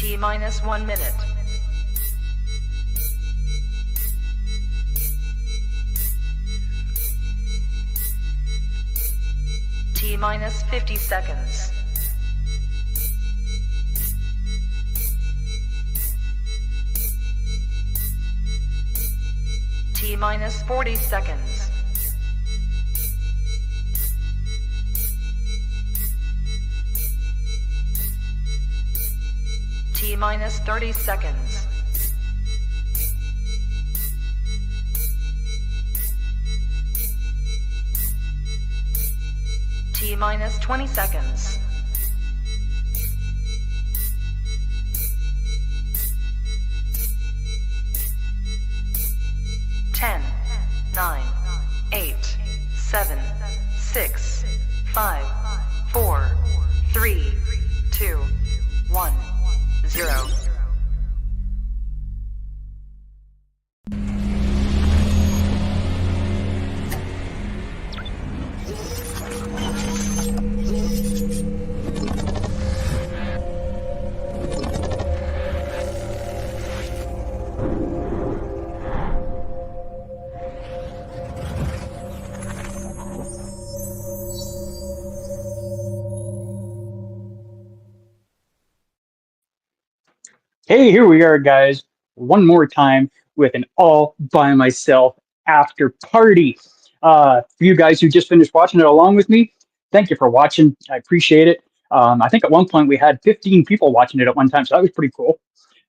T minus 1 minute. T minus 50 seconds. T minus 40 seconds. T minus 30 seconds. T minus 20 seconds. Ten, 9, 8, 7, 6, 5, 4, 3, 2, 1, 0. Hey, here we are, guys, one more time with an all by myself after party. For you guys who just finished watching it along with me, thank you for watching. I appreciate it. I think at one point we had 15 people watching it at one time, so that was pretty cool.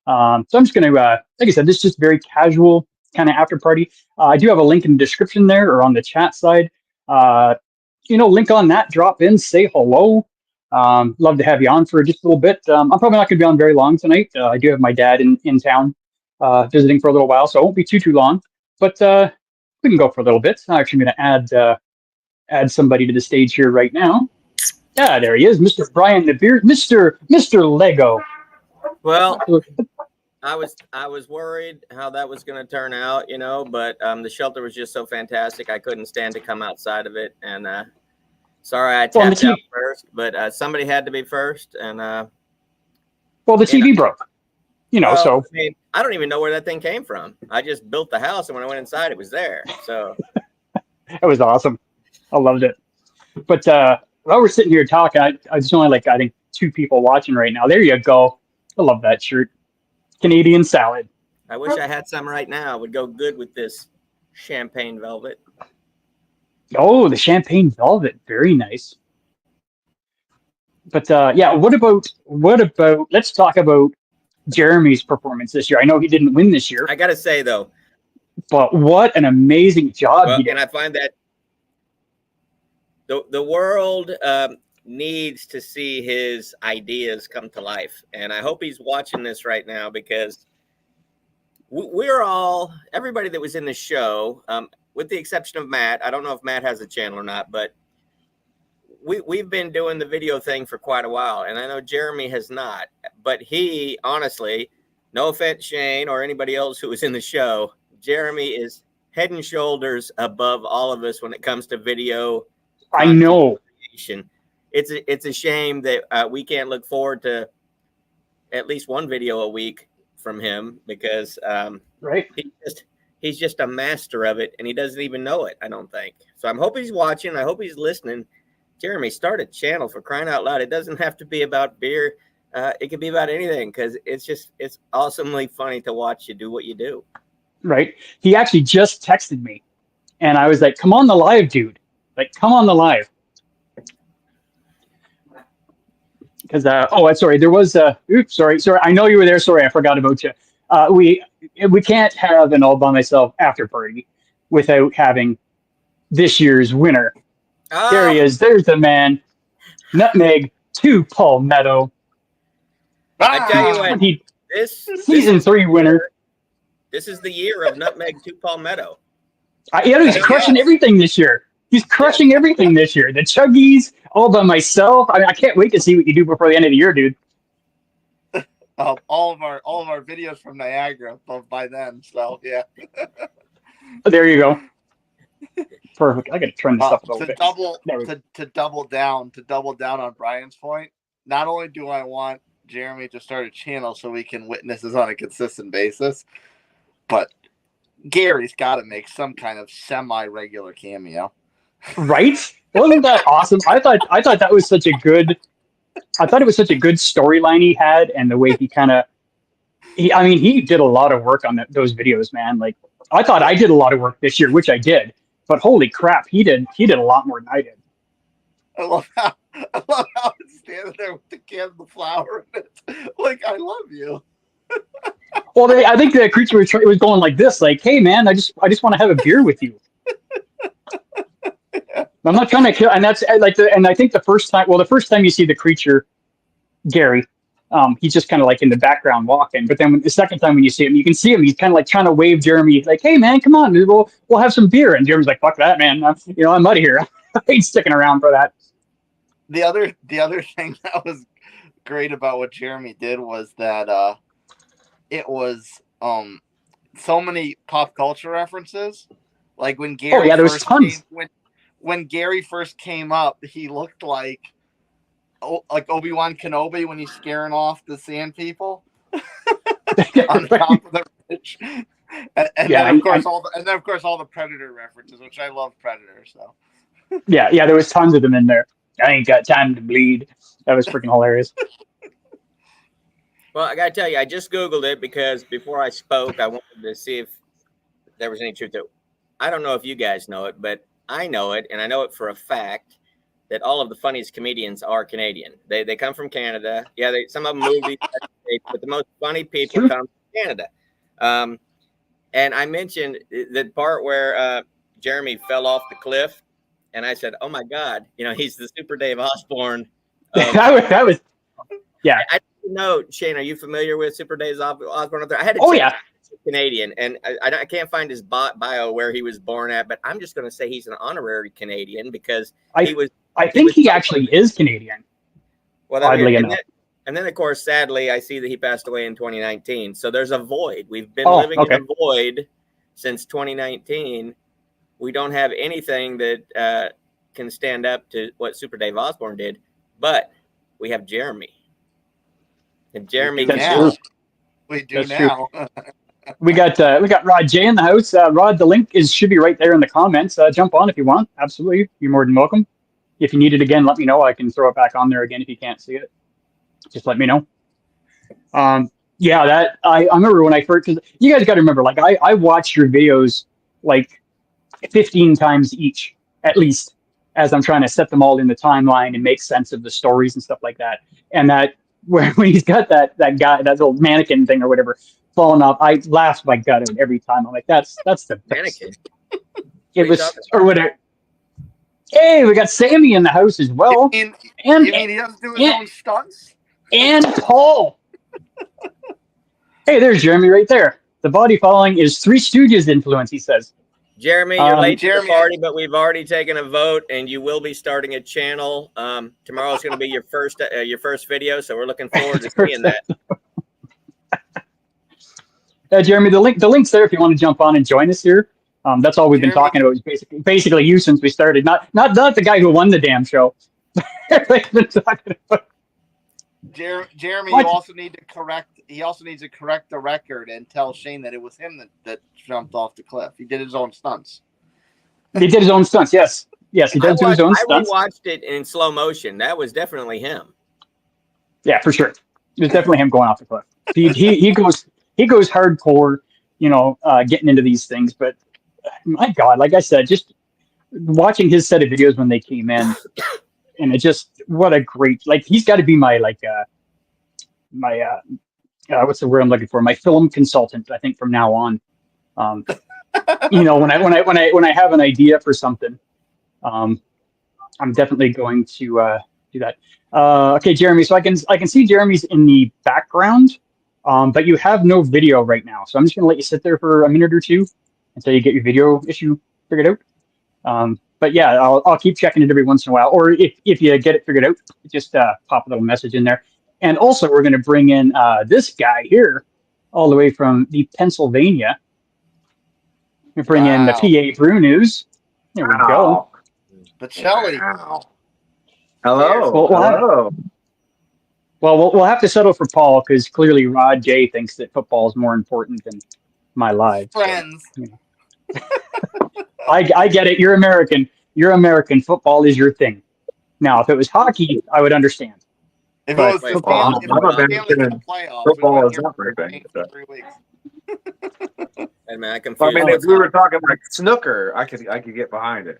So I'm just going to, like I said, this is just very casual kind of after party. I do have a link in the description there or on the chat side. Link on that, drop in, say hello. Love to have you on for just a little bit. I'm probably not going to be on very long tonight. I do have my dad in town visiting for a little while, so it won't be too long. But we can go for a little bit. I'm actually going to add somebody to the stage here right now. Yeah, there he is, Mr. Brian the Beard, Mr. Lego. Well, I was worried how that was going to turn out, but the shelter was just so fantastic. I couldn't stand to come outside of it, and sorry I tapped out first, but somebody had to be first, and the TV broke, so I mean, I don't even know where that thing came from. I just built the house, and when I went inside, it was there. So that was awesome. I loved it. But while we're sitting here talking, I just only I think 2 people watching right now. There you go. I love that shirt. Canadian salad. I wish I had some right now. It would go good with this champagne velvet. Oh, the champagne velvet. Very nice. But yeah, what about let's talk about Jeremy's performance this year. I know he didn't win this year. I got to say, though. But what an amazing job he did. And I find that the world needs to see his ideas come to life. And I hope he's watching this right now, because we're all, everybody that was in the show, with the exception of Matt. I don't know if Matt has a channel or not, but we've been doing the video thing for quite a while. And I know Jeremy has not, but he, honestly, no offense, Shane, or anybody else who was in the show, Jeremy is head and shoulders above all of us when it comes to video. I know. Creation. It's a shame that we can't look forward to at least one video a week from him, because right, he's just a master of it, and he doesn't even know it, I don't think. So I hope he's watching. I hope he's listening. Jeremy, start a channel, for crying out loud. It doesn't have to be about beer. It can be about anything, because it's awesomely funny to watch you do what you do. Right. He actually just texted me, and I was like, "Come on the live, dude! Like, come on the live." Because sorry, there was sorry, I know you were there. Sorry, I forgot about you. We can't have an all by myself after party without having this year's winner. Oh. There he is. There's the man, Nutmeg to Palmetto. I tell you what, this season 3 winner. This is the year of Nutmeg to Palmetto. He's crushing everything this year. He's crushing everything this year. The Chuggies, all by myself. I can't wait to see what you do before the end of the year, dude. All of our videos from Niagara by then. So yeah. There you go. Perfect. I got to turn this up a little bit. To double down on Brian's point. Not only do I want Jeremy to start a channel so we can witness this on a consistent basis. But Gary's got to make some kind of semi-regular cameo. Right? Wasn't that awesome? I thought that was such a good. I thought it was such a good storyline he had, and the way he kind of. I mean, he did a lot of work on those videos, man. Like, I thought I did a lot of work this year, which I did. But holy crap, he did a lot more than I did. I love how it's standing there with the can of flour in it. Like, I love you. Well, I think the creature was going like this, like, "Hey, man, I just want to have a beer with you. I'm not trying to kill." And that's like, and I think the first time you see the creature, Gary, he's just kind of like in the background walking. But then the second time when you see him, you can see him. He's kind of like trying to wave Jeremy, like, "Hey, man, come on, dude, we'll have some beer." And Jeremy's like, "Fuck that, man. I'm out of here. I ain't sticking around for that." The other thing that was great about what Jeremy did was that it was so many pop culture references. Like when Gary there was tons. When Gary first came up, he looked like Obi-Wan Kenobi when he's scaring off the sand people on top of the ridge. And then of course all the Predator references, which I love Predator. So yeah, there was tons of them in there. I ain't got time to bleed. That was freaking hilarious. Well, I got to tell you, I just Googled it because before I spoke, I wanted to see if there was any truth to it. I don't know if you guys know it, but I know it, and I know it for a fact that all of the funniest comedians are Canadian. They come from Canada. Yeah, some of them movie, but the most funny people come from Canada. And I mentioned the part where Jeremy fell off the cliff, and I said, "Oh my God, he's the Super Dave Osborne." That was, yeah. I didn't know, Shane, are you familiar with Super Dave Osborne? I had to check. Canadian, and I can't find his bio where he was born at, but I'm just going to say he's an honorary Canadian because he was. I think he actually is Canadian. Well, oddly enough. And then, of course, sadly, I see that he passed away in 2019. So there's a void. We've been living in a void since 2019. We don't have anything that can stand up to what Super Dave Osborne did, but we have Jeremy. And Jeremy we do now. We got Rod J in the house. Rod, the link should be right there in the comments. Jump on if you want. Absolutely, you're more than welcome. If you need it again, let me know. I can throw it back on there again if you can't see it. Just let me know. That I remember when I first. Cause you guys got to remember, like I watched your videos like 15 times each at least, as I'm trying to set them all in the timeline and make sense of the stories and stuff like that. And that when he's got that guy, that little mannequin thing or whatever falling off, I laughed my gut out every time. I'm like, that's the best. Mannequin. It was or whatever. Hey, we got Sammy in the house as well. You mean he doesn't do his own stunts? And Paul. Hey, there's Jeremy right there. The body following is Three Stooges influence, he says. Jeremy, you're late to the party, but we've already taken a vote, and you will be starting a channel. Tomorrow is going to be your first video, so we're looking forward to seeing that. Jeremy, the link's there if you want to jump on and join us here. That's all we've been talking about. Is basically you since we started. Not the guy who won the damn show. Been talking about. Jeremy, you also need to correct. He also needs to correct the record and tell Shane that it was him that jumped off the cliff. He did his own stunts. He did his own stunts. Yes, he does do his own stunts. I watched it in slow motion. That was definitely him. Yeah, for sure. It was definitely him going off the cliff. He goes hardcore, getting into these things. But my God, like I said, just watching his set of videos when they came in, and it just what a great he's got to be my what's the word I'm looking for? My film consultant, I think, from now on. When I have an idea for something, I'm definitely going to do that. Okay, Jeremy. So I can see Jeremy's in the background, but you have no video right now. So I'm just gonna let you sit there for a minute or two until you get your video issue figured out. But yeah, I'll keep checking it every once in a while. Or if you get it figured out, just pop a little message in there. And also, we're going to bring in this guy here, all the way from the Pennsylvania. We bring in the PA Brew News. There we go. But Shelly. Hello. Hello. Well, we'll have to settle for Paul because clearly Rod J thinks that football is more important than my life. Friends. So, I get it. You're American. You're American. Football is your thing. Now, if it was hockey, I would understand. If But it was Wait, football, if it was I'm Stanley Cup playoffs, we Football wouldn't is hear not from very for big. 3 weeks. Wait a minute, I I confused. mean, if What's we were hockey? talking like snooker, I could get behind it.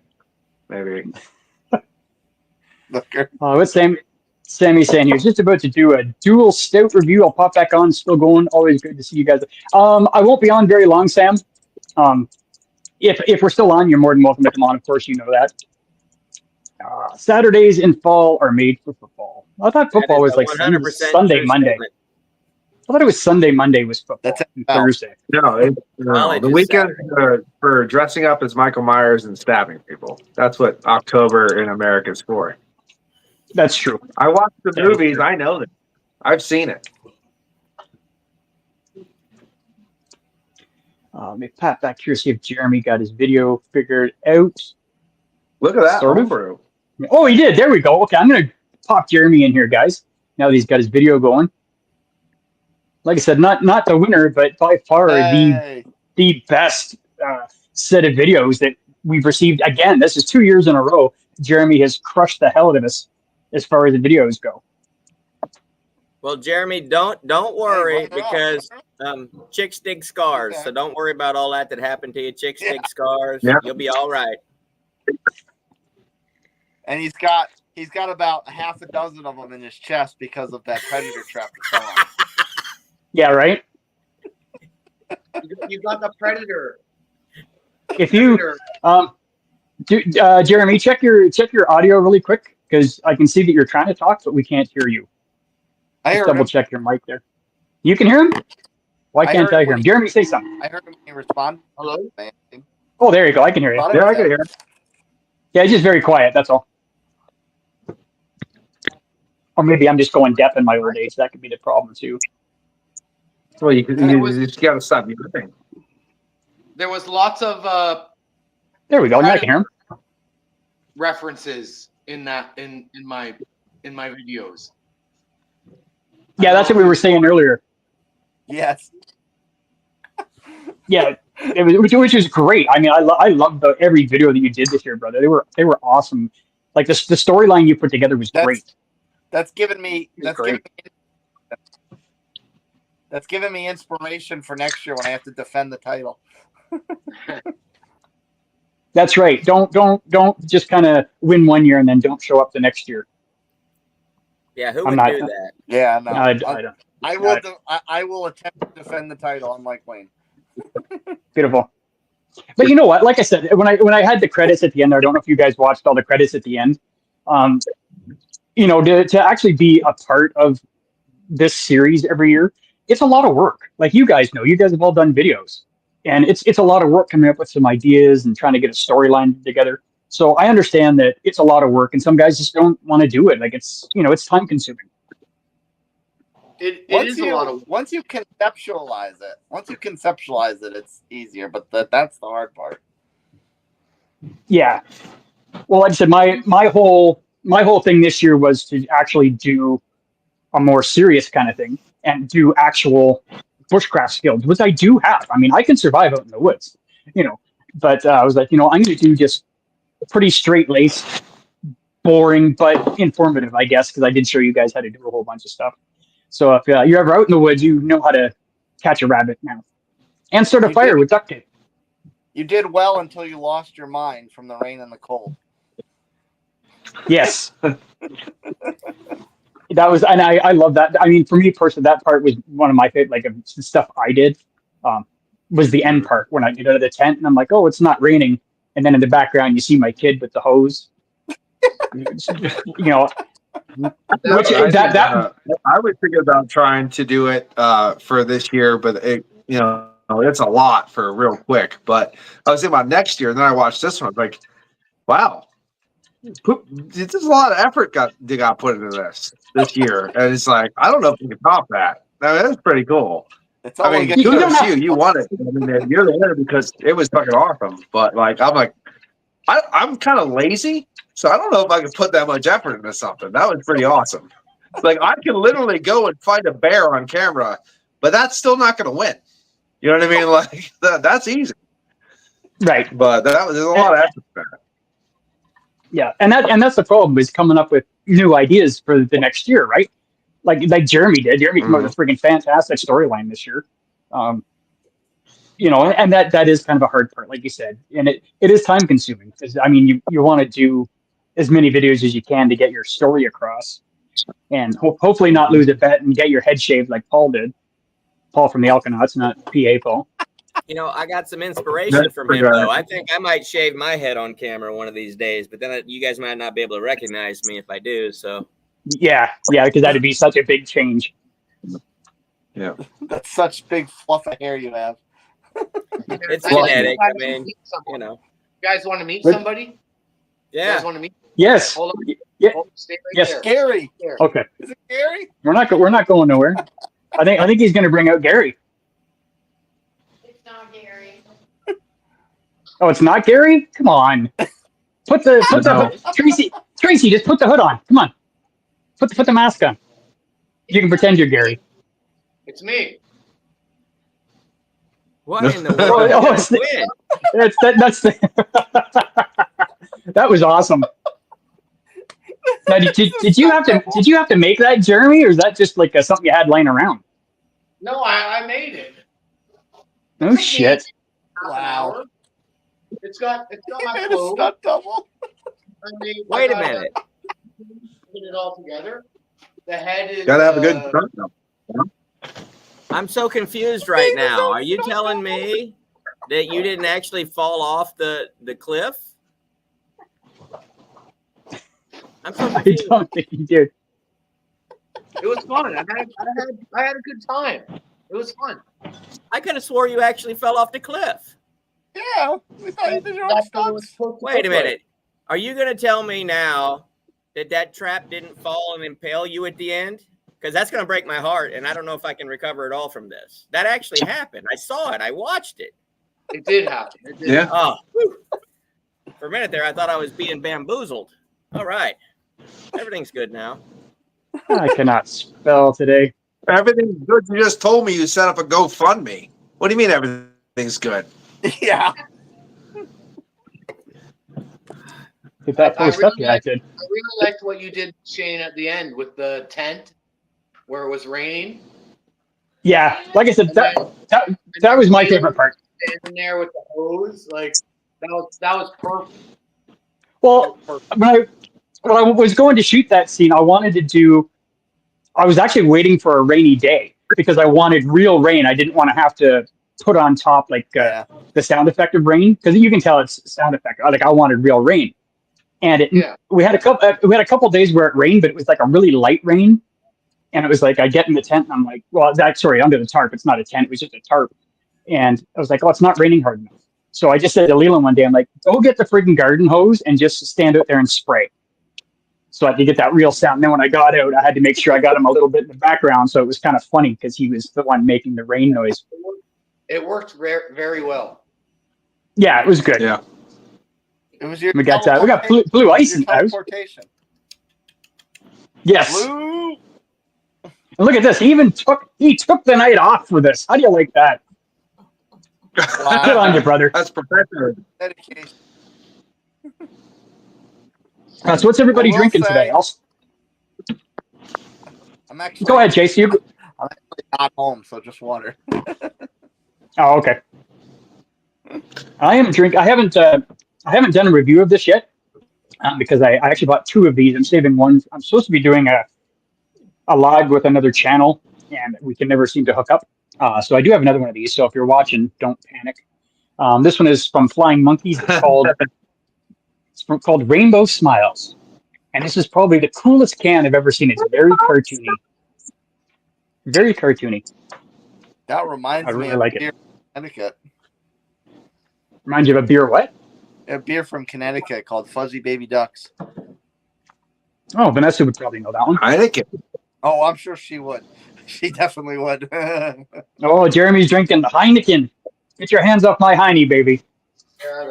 Maybe. what's Sammy saying? He was just about to do a dual stout review. I'll pop back on. Still going. Always good to see you guys. I won't be on very long, Sam. If we're still on, you're more than welcome to come on. Of course, you know that. Saturdays in fall are made for football. I thought That football is was a like 100% Sunday, true Monday. statement. I thought it was Sunday, Monday was football. That's And NFL. Thursday. No, College the is weekend Saturday. for dressing up as Michael Myers and stabbing people. That's what October in America is for. That's true. I watch the That is movies. true. I know that. I've seen it. Let me pat back here, see if Jeremy got his video figured out. Look at that Sort of. homebrew. Oh, he did. There we go. Okay, I'm going to pop Jeremy in here, guys. Now that he's got his video going. Like I said, not the winner, but by far Hey. the best set of videos that we've received. Again, this is 2 years in a row. Jeremy has crushed the hell out of us as far as the videos go. Well, Jeremy, don't worry Hey, bring it up. because chicks dig scars. Okay. So don't worry about all that happened to you. Chicks dig scars. Yeah. You'll be all right. And he's got about half a dozen of them in his chest because of that predator trap that's on. Yeah, right? You got the predator. If you Jeremy, check your audio really quick because I can see that you're trying to talk, but we can't hear you. I Just heard double him. check your mic there. You can hear him? Why I can't heard I him hear when him? Jeremy, say something. I heard him when he responded. Hello? Oh, there you go. I can hear you. Yeah, I can hear. Yeah, it's just very quiet. That's all. Or maybe I'm just going deaf in my old age. That could be the problem too. Well, you just got to stop moving. There was lots of There we go. Now I can hear him. references in my videos. Yeah, that's what we were saying earlier. Yes. Yeah, which is great. I mean, I loved every video that you did this year, brother. They were awesome. Like the storyline you put together was great. That's given me inspiration for next year when I have to defend the title. That's right. Don't just kind of win one year and then don't show up the next year. Yeah, who I'm would not- do that? Yeah, no. I don't. I will attempt to defend the title, unlike Wayne. Beautiful. But you know what? Like I said, when I had the credits at the end, I don't know if you guys watched all the credits at the end. To actually be a part of this series every year, it's a lot of work. Like you guys know, you guys have all done videos, and it's a lot of work coming up with some ideas and trying to get a storyline together. So I understand that it's a lot of work, and some guys just don't want to do it. Like it's time consuming. It is a lot of. Once you conceptualize it, it's easier. But that's the hard part. Yeah. Well, like I said, my whole thing this year was to actually do a more serious kind of thing and do actual bushcraft skills, which I do have. I mean, I can survive out in the woods, but I was like, I'm going to do just pretty straight laced, boring, but informative, I guess, because I did show you guys how to do a whole bunch of stuff. So if you're ever out in the woods, you know how to catch a rabbit now and start a fire with duct tape. You did well until you lost your mind from the rain and the cold. Yes. That was, and I love that. I mean, for me personally, that part was one of my favorite, like stuff I did, was the end part when I get out of the tent and I'm like, oh, it's not raining. And then in the background, you see my kid with the hose, I was thinking about trying to do it for this year, but it's a lot for real quick. But I was thinking about next year, and then I watched this one. I was like, wow, there's a lot of effort got put into this year, and it's like I don't know if we can top that. I mean, that's pretty cool. It's all kudos to you. You won it. I mean, you're the winner because it was fucking awesome. But I'm kind of lazy, so I don't know if I could put that much effort into something. That was pretty awesome. Like I can literally go and fight a bear on camera, but that's still not going to win. You know what I mean? Like that's easy. Right. But there's a lot of effort there. Yeah, and that's the problem is coming up with new ideas for the next year, right? Like Jeremy did. Jeremy came up with a freaking fantastic storyline this year. And that is kind of a hard part, like you said, and it is time consuming because I mean you want to do as many videos as you can to get your story across, and hopefully not lose a bet and get your head shaved like Paul did. Paul from the Alkanauts, not PA Paul. I got some inspiration from him, though. I think I might shave my head on camera one of these days, but then you guys might not be able to recognize me if I do. So yeah, because that'd be such a big change. Yeah, that's such big fluff of hair you have. It's genetic. I mean, You guys want to meet somebody? Yeah. You guys want to meet? Yes. Hold on. Yeah. Stay right Yes. there. Gary. Okay. Is it Gary? We're not going nowhere. I think he's going to bring out Gary. It's not Gary. Oh, it's not Gary? Come on. Put the Tracy, just put the hood on. Come on. Put the mask on. You can pretend you're Gary. It's me. What in the world? That was awesome. Now, did you have to make that, Jeremy, or is that just like something you had lying around? No, I made it. Oh shit! Wow. It's got my It's clothes. not double. Wait a minute. Put it all together. The head is. Gotta have a good front though. I'm so confused right now. Are you telling me that you didn't actually fall off the cliff? I'm so I confused. don't think you did. It was fun. I had a good time. It was fun. I could have swore you actually fell off the cliff. Yeah, we thought you did your own stunts. Wait a minute. Are you going to tell me now that trap didn't fall and impale you at the end? Because that's going to break my heart, and I don't know if I can recover it all from this. That actually happened. I saw it. I watched it. It did happen. Yeah. Oh, whew. For a minute there, I thought I was being bamboozled. All right. Everything's good now. I cannot spell today. Everything's good. You just told me you set up a GoFundMe. What do you mean everything's good? Yeah. Get that post up, yeah, I did. I really liked what you did, Shane, at the end with the tent where it was raining. Yeah, like I said, that was my favorite part. Standing there with the hose, like that was perfect. Well, when I was going to shoot that scene, I was actually waiting for a rainy day because I wanted real rain. I didn't want to have to put on top the sound effect of rain because you can tell it's sound effect. Like I wanted real rain, and we had a couple days where it rained, but it was like a really light rain, and it was like I get in the tent and I'm like, well, under the tarp. It's not a tent. It was just a tarp, and I was like, oh, it's not raining hard enough. So I just said to Leland one day, I'm like, go get the freaking garden hose and just stand out there and spray. So I could get that real sound. And then when I got out, I had to make sure I got him a little bit in the background. So it was kind of funny because he was the one making the rain noise. It worked very well. Yeah, it was good. Yeah. It was your We got blue ice in the house. teleportation. Yes. Blue. And look at this. He took the night off for this. How do you like that? Wow. Good on you, brother. That's professional. Dedication. So what's everybody I will drinking say- today? I'm actually. Go ahead, Chase. I'm actually not home, so just water. Oh, okay. I haven't done a review of this yet because I actually bought two of these. I'm saving one. I'm supposed to be doing a live with another channel, and we can never seem to hook up. So I do have another one of these. So if you're watching, don't panic. This one is from Flying Monkeys. It's called Rainbow Smiles, and this is probably the coolest can I've ever seen. It's very cartoony. Very cartoony. That reminds I me really of like beer it. from Connecticut. Reminds you of a beer what? A beer from Connecticut called Fuzzy Baby Ducks. Oh, Vanessa would probably know that one. Heineken. Oh, I'm sure she would. She definitely would. Oh, Jeremy's drinking the Heineken. Get your hands off my Heine, baby.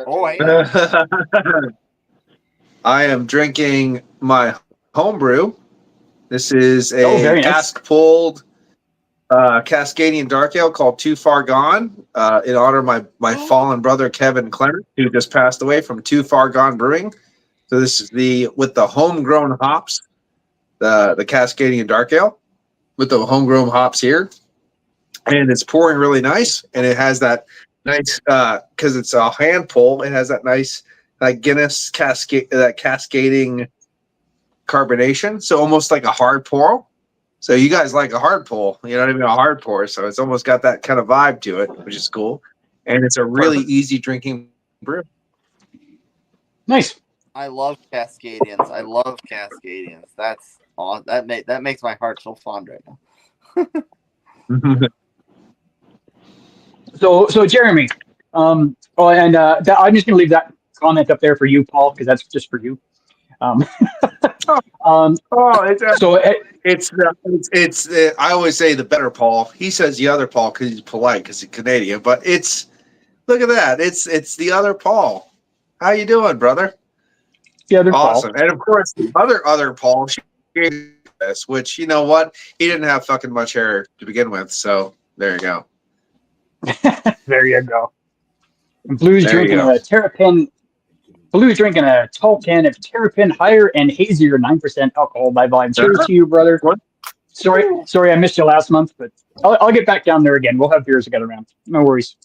Oh, yeah. I am drinking my homebrew, This is Oh, a very nice. cask pulled Cascadian Dark Ale called Too Far Gone in honor of my fallen brother Kevin Clement, who just passed away from Too Far Gone Brewing. So this is with the homegrown hops, the Cascadian Dark Ale with the homegrown hops here, and it's pouring really nice, and it has that nice because it's a hand pull. It has that nice like Guinness cascading carbonation, so almost like a hard pour. So you guys like a hard pull, not even a hard pour. So it's almost got that kind of vibe to it, which is cool, and it's a really easy drinking brew. Nice. I love Cascadians. That's awesome. That makes my heart so fond right now. So Jeremy, I'm just gonna leave that comment up there for you, Paul, because that's just for you. It's I always say the better Paul. He says the other Paul because he's polite because he's Canadian. But look at that. It's the other Paul. How you doing, brother? The other awesome. Paul. And of course the other Paul, which you know what, he didn't have fucking much hair to begin with. So there you go. There you go. And Blue's drinking a Terrapin. Blue's drinking a tall can of Terrapin higher and hazier 9% alcohol by volume. Cheers to you, brother. Sorry, I missed you last month, but I'll get back down there again. We'll have beers again around. No worries.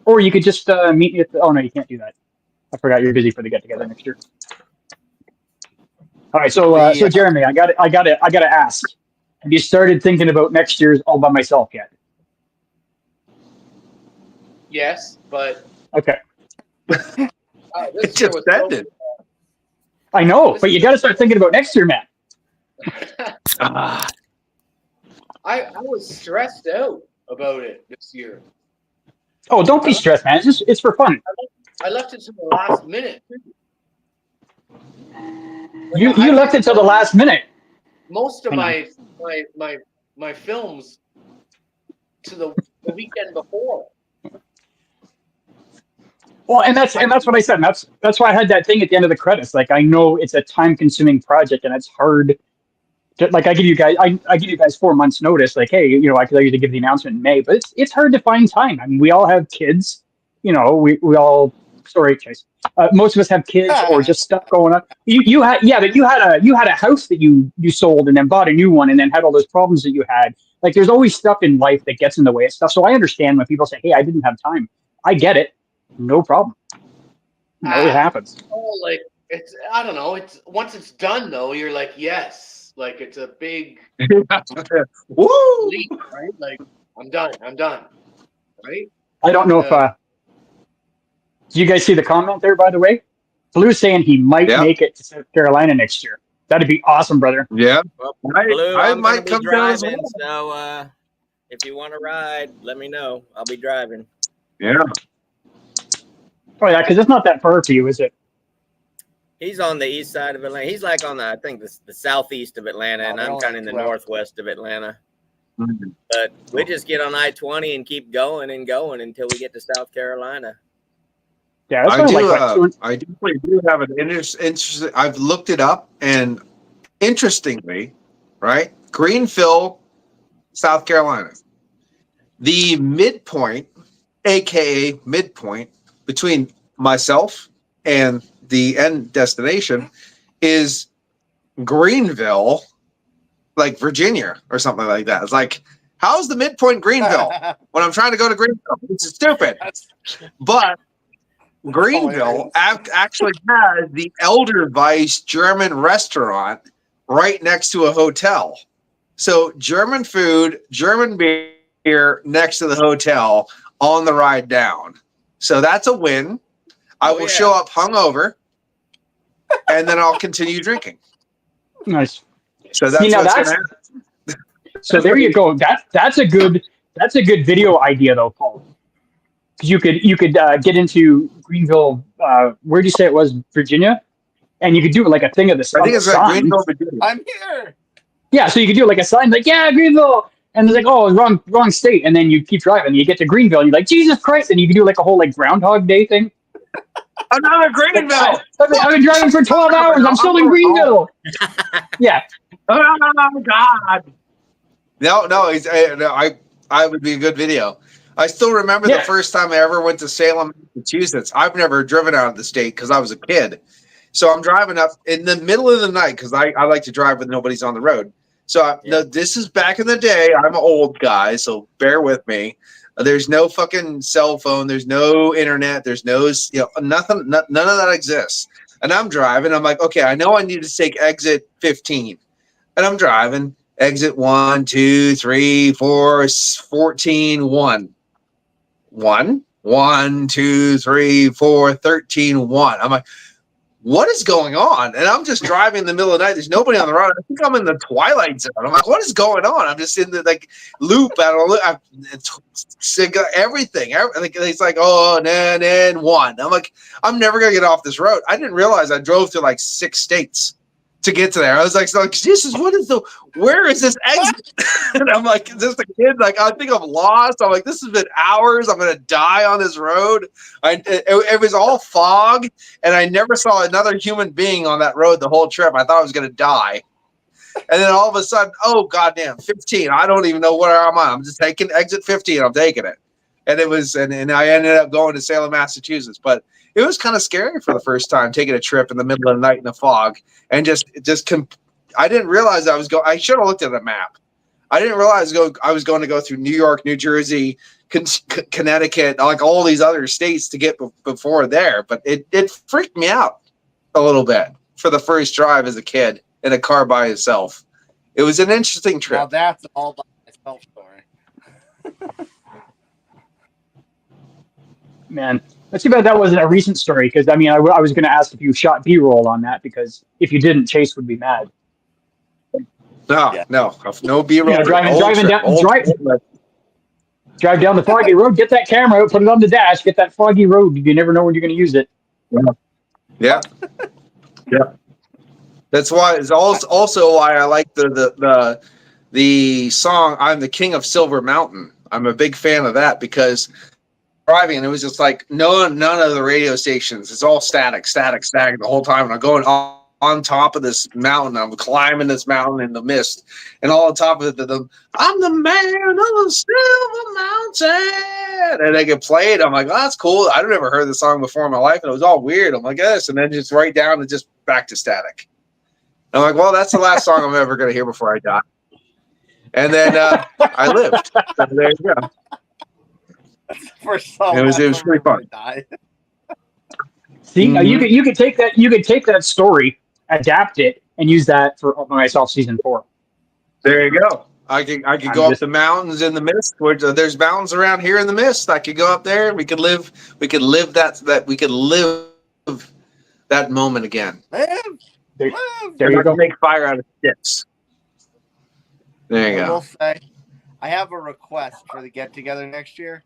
Or you could just meet me at the. Oh no, you can't do that. I forgot you're busy for the get together next year. All right, so Jeremy, I gotta ask. Have you started thinking about next year's All by Myself yet? Yes, but okay. It just ended. I know, but you got to start thinking about next year, man. I was stressed out about it this year. Oh, don't be stressed, man. It's for fun. I left it to the last minute. You left it till the last minute. Most of my films to the weekend before. Well, and that's what I said. And that's why I had that thing at the end of the credits. Like, I know it's a time-consuming project, and it's hard. I give you guys 4 months notice. Like, hey, I could either give the announcement in May, but it's hard to find time. I mean, we all have kids. We all. Sorry, Chase. Most of us have kids or just stuff going on. You had a house that you sold and then bought a new one and then had all those problems that you had. Like, there's always stuff in life that gets in the way of stuff. So I understand when people say, "Hey, I didn't have time." I get it. No problem. It happens. Oh, like I don't know. It's once it's done though, you're like, yes, like it's a big woo leap, right? Like I'm done, right? I don't know if. Do you guys see the comment there? By the way, Blue's saying he might make it to South Carolina next year. That'd be awesome, brother. Yeah, well, Blue, I might come driving. down as well. So if you want to ride, let me know. I'll be driving. Yeah. Oh yeah, because it's not that far for you, is it? He's on the east side of Atlanta. He's like on the southeast of Atlanta, and I'm kind of in the northwest of Atlanta. Mm-hmm. But we just get on I-20 and keep going and going until we get to South Carolina. Yeah, that's I definitely do have an interesting. I've looked it up, and interestingly, right, Greenville, South Carolina, the midpoint, aka midpoint, between myself and the end destination is Greenville, like Virginia or something like that. It's like, how's the midpoint Greenville when I'm trying to go to Greenville? It's stupid. But Greenville actually has the Elderweiss German restaurant right next to a hotel. So German food, German beer next to the hotel on the ride down. So that's a win. I will show up hungover, and then I'll continue drinking. Nice. So that's so there you go. That's a good video idea though, Paul. Because you could get into Greenville. Where did you say it was? Virginia, and you could do like a thing of the. I think it's like Greenville, Virginia. I'm here. Yeah, so you could do like a sign like Greenville. And it's like, oh, wrong state. And then you keep driving. You get to Greenville, and you're like, Jesus Christ. And you can do like a whole like Groundhog Day thing. Another Greenville. I've been driving for 12 hours. I'm still in Greenville. Yeah. Oh God. No, I would be a good video. I still remember the first time I ever went to Salem, Massachusetts. I've never driven out of the state because I was a kid. So I'm driving up in the middle of the night because I like to drive when nobody's on the road. So this is back in the day. I'm an old guy, so bear with me. There's no fucking cell phone. There's no internet. There's no, nothing. None of that exists. And I'm driving. I'm like, okay, I know I need to take exit 15. And I'm driving. Exit 1, 2, 3, 4, 14, 1. 1, 2, 3, 4, 13, 1. I'm like, what is going on? And I'm just driving in the middle of the night. There's nobody on the road. I think I'm in the twilight zone. I'm like, what is going on? I'm just in the loop. I don't know. Everything. It's like, oh, and then 1. I'm like, I'm never gonna get off this road. I didn't realize I drove through 6 states to get to there. I was like, Jesus, where is this exit? And I'm like, is this the kid? I think I'm lost. I'm like, this has been hours. I'm going to die on this road. It was all fog, and I never saw another human being on that road the whole trip. I thought I was going to die. And then all of a sudden, oh, goddamn, 15. I don't even know where I'm on. I'm just taking exit 15. I'm taking it. And it was, and I ended up going to Salem, Massachusetts. But it was kind of scary for the first time, taking a trip in the middle of the night in the fog, and I didn't realize I should have looked at the map. I didn't realize I was going to go through New York, New Jersey, Connecticut, all these other states to get before there. But it freaked me out a little bit for the first drive as a kid in a car by itself. It was an interesting trip. Now that's all by myself story. Man, let's see about that wasn't a recent story, because I was going to ask if you shot B-roll on that, because if you didn't, Chase would be mad. No B-roll. Drive down the foggy road, get that camera out, put it on the dash, get that foggy road. You never know when you're going to use it. Yeah. That's why it's also why I like the song "I'm the King of Silver Mountain." I'm a big fan of that because driving, and it was just none of the radio stations. It's all static the whole time. And I'm going on top of this mountain. I'm climbing this mountain in the mist, and all on top of it, I'm the man of the Silver Mountain, and they get played. I'm like, oh, that's cool. I've never heard the song before in my life, and it was all weird. I'm like, yes, and then just right down and just back to static. I'm like, well, that's the last song I'm ever going to hear before I die. And then I lived. So there you go. It was pretty fun. See, now you could take that story, adapt it, and use that for myself season 4. There you go. I could go up the mountains in the mist. There's mountains around here in the mist. I could go up there. We could live that moment again. There you go. Make fire out of sticks. There you go. I will say, I have a request for the get together next year.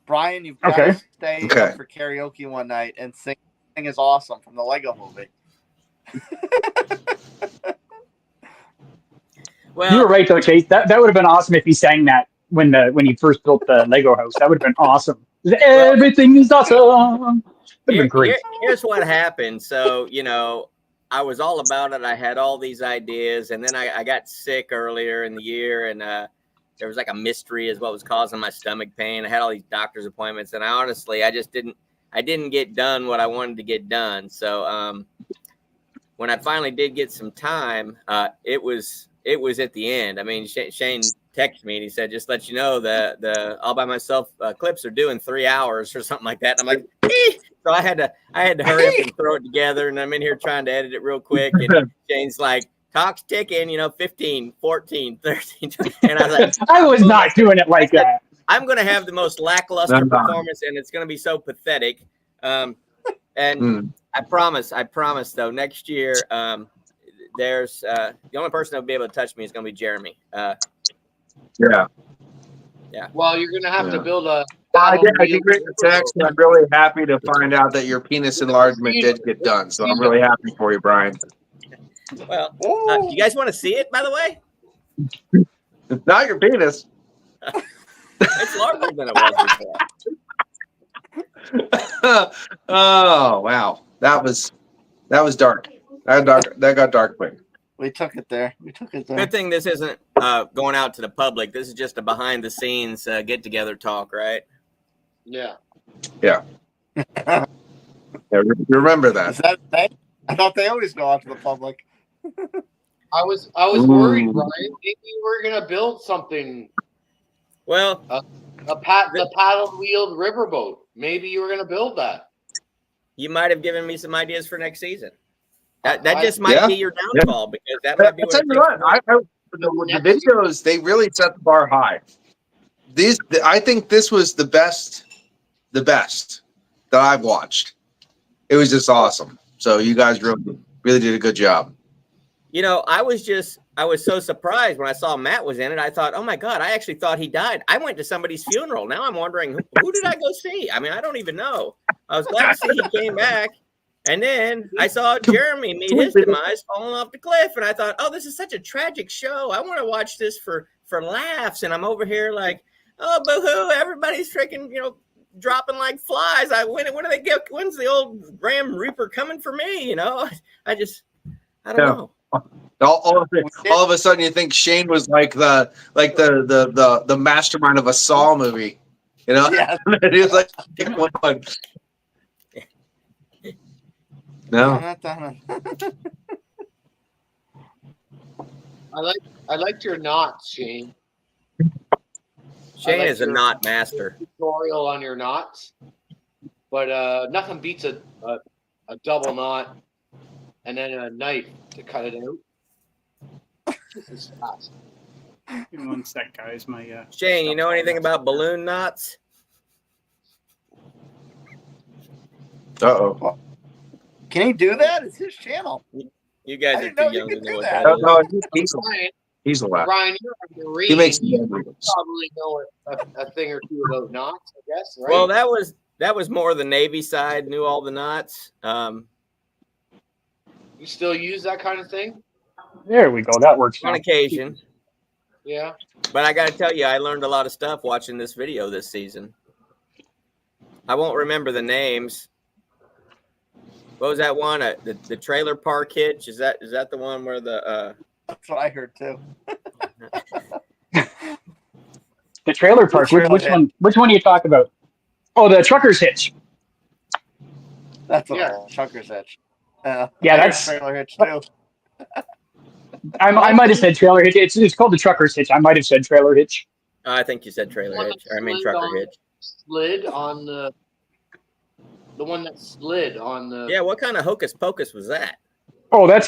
Brian, you've got to stay up for karaoke one night and sing is Awesome from the Lego movie. Well, you were right though, Chase. That would have been awesome if he sang that when he first built the Lego house. That would have been awesome. Everything is awesome. That'd been great. Here's what happened. So, I was all about it. I had all these ideas, and then I got sick earlier in the year, and there was a mystery as what was causing my stomach pain. I had all these doctor's appointments, and I just didn't get done what I wanted to get done. So when I finally did get some time, it was at the end. I mean, Shane texted me and he said, just let you know the All By Myself clips are due in 3 hours or something like that. And I'm like, so I had to hurry up and throw it together. And I'm in here trying to edit it real quick. And Shane's like, clock's ticking, 15, 14, 13. And I was like, I was not doing it like that. I'm going to have the most lackluster performance, and it's going to be so pathetic. And I promise though, next year, there's the only person that will be able to touch me is going to be Jeremy. Yeah. Well, you're going to have to build a. I did read the text, and I'm really happy to find out that your penis enlargement did get done. So I'm really happy for you, Brian. Well, you guys want to see it, by the way? It's not your penis. It's larger than it was before. Oh wow, that was dark. That got dark quick. We took it there. Good thing this isn't going out to the public. This is just a behind the scenes get together talk, right? Yeah. Yeah. Remember that. Is that thing? I thought they always go out to the public. I was worried, Ryan. Maybe you were gonna build something. Well, the paddle wheeled riverboat. Maybe you were gonna build that. you might have given me some ideas for next season. That just might be your downfall because that might be the videos, they really set the bar high. I think this was the best that I've watched. It was just awesome. So you guys really did a good job. You know, I was so surprised when I saw Matt was in it. I thought, oh my God, I actually thought he died. I went to somebody's funeral. Now I'm wondering, who did I go see? I mean, I don't even know. I was glad to see he came back. And then I saw Jeremy meet his demise falling off the cliff. And I thought, oh, this is such a tragic show. I want to watch this for laughs. And I'm over here like, oh, boo-hoo, everybody's freaking, dropping like flies. When do they get? When's the old Ram Reaper coming for me? I don't know. All of a sudden, you think Shane was like the mastermind of a Saw movie, Yeah. He was like, pick one. No. I liked your knots, Shane. Shane is a knot master. Tutorial on your knots, but nothing beats a double knot and then a knife to cut it out. This is fast. Give me one sec, guys. My Shane, you know anything about balloon knots? Uh-oh. Can he do that? It's his channel. You guys I are didn't too know you young to could know do what that. that is. He's a lot. Ryan, you're a Marine. He makes you the probably know a thing or two about knots, I guess, right? Well, that was more the Navy side, knew all the knots. You still use that kind of thing? there we go. That works. On Now. occasion. Yeah. But I got to tell you, I learned a lot of stuff watching this video this season. I won't remember the names. What was that one? The trailer park hitch? Is that the one where the That's what I heard too. The trailer park. Which one? Which one do you talk about? Oh, the trucker's hitch. That's Yeah. a trucker's hitch. Yeah, I heard that's. trailer hitch too. I might have said trailer hitch. It's called the trucker's hitch. I might have said trailer hitch. I think you said trailer hitch. Or I mean trucker hitch. Slid on the one that slid on the. Yeah, what kind of hocus pocus was that? Oh, that's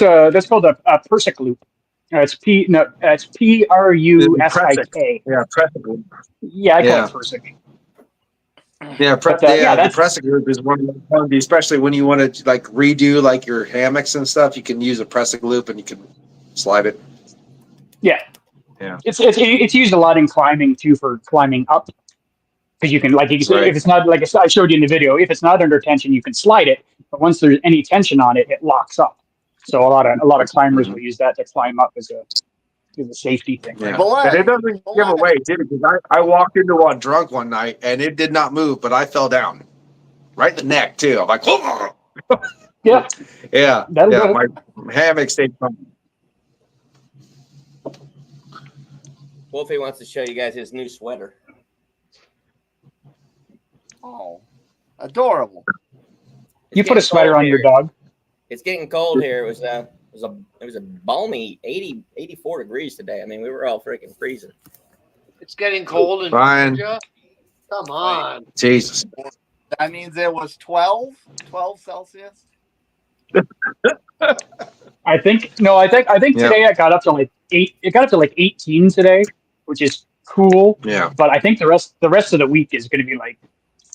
called a Persic loop. It's P R U S I K. Yeah, Pressic. Yeah, I call it Persic. Yeah, the Pressic loop is one of the, especially when you want to like redo like your hammocks and stuff. You can use a Pressic loop and you can slide it. Yeah. Yeah. It's used a lot in climbing too, for climbing up, because you can if it's not like I showed you in the video, if it's not under tension, you can slide it, but once there's any tension on it, it locks up. So a lot of climbers will use that to climb up as a safety thing. Yeah. And it doesn't give away, did it? Because I walked into one drunk one night and it did not move, but I fell down right in the neck too. I'm like, whoa. Yeah. Yeah. My hammock stayed fine. Wolfie wants to show you guys his new sweater. Oh, adorable. You put a sweater on your dog. It's getting cold here. It was a balmy 84 degrees today. I mean, we were all freaking freezing. It's getting cold in Fine. Georgia. Come on. Jesus. That means it was 12 Celsius. I think today it got up to like 8. It got up to like 18 today, which is cool. Yeah. But I think the rest of the week is going to be like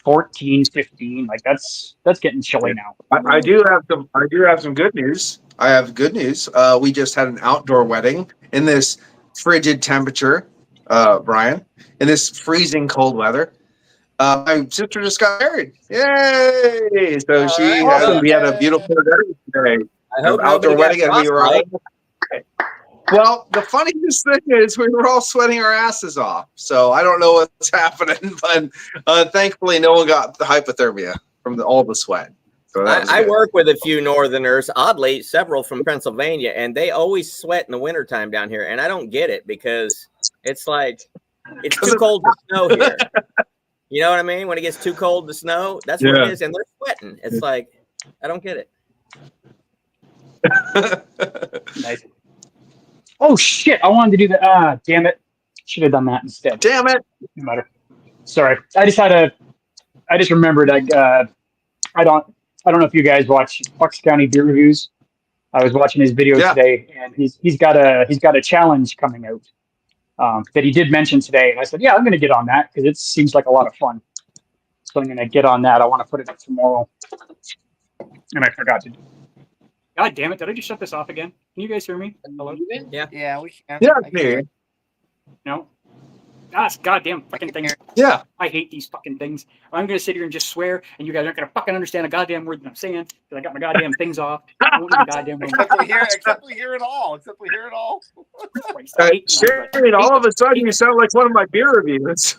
14, 15. Like that's getting chilly now. I do have some good news. I have good news. We just had an outdoor wedding in this frigid temperature, Brian, in this freezing cold weather. My sister just got married. Yay! So we had a beautiful wedding today. I hope outdoor wedding, and we were all. Well, the funniest thing is we were all sweating our asses off. So I don't know what's happening, but thankfully no one got the hypothermia from all the sweat. So that was I good. work with a few Northerners, oddly, several from Pennsylvania, and they always sweat in the wintertime down here. And I don't get it because it's like it's too cold to snow here. You know what I mean? When it gets too cold to snow, that's what it is. And they're sweating. It's like, I don't get it. Nice. Oh shit! I wanted to do that. Ah, damn it! Should have done that instead. Damn it! No matter. Sorry, I just remembered. I don't know if you guys watch Bucks County beer reviews. I was watching his video today, and he's got a challenge coming out that he did mention today. And I said, yeah, I'm going to get on that because it seems like a lot of fun. So I'm going to get on that. I want to put it up tomorrow, and I forgot to do. God damn it! Did I just shut this off again? Can you guys hear me? Hello? Yeah, we can. Yeah, I can hear me. No? That's goddamn fucking thing. Yeah. I hate these fucking things. I'm going to sit here and just swear, and you guys aren't going to fucking understand a goddamn word that I'm saying because I got my goddamn things off. I won't even goddamn Except we hear it all. Shane, all of a sudden you sound like one of my beer reviews.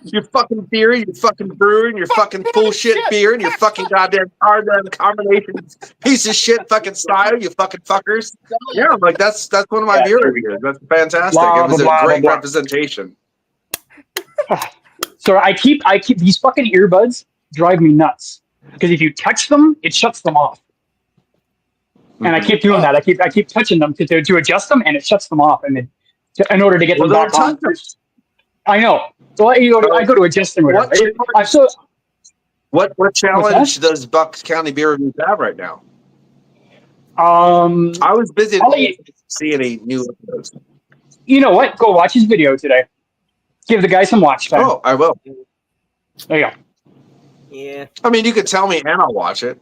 You fucking beer, you fucking brewing, your fucking bullshit beer, and your fucking goddamn goddamn combination piece of shit fucking style, you fucking fuckers. Yeah, I'm like that's one of my beer reviews. That's fantastic. Blah, it was blah, a great blah, blah. representation. So I keep these fucking earbuds drive me nuts because if you touch them, it shuts them off. And I keep doing that. I keep touching them to adjust them, and it shuts them off. And in order to get them back on, I know. So I go to adjust them. What challenge does Bucks County Beer Reviews have right now? I was busy to see any new episodes. You know what? Go watch his video today. Give the guy some watch time. Oh, I will. There you go. Yeah. I mean, you could tell me, and I'll watch it.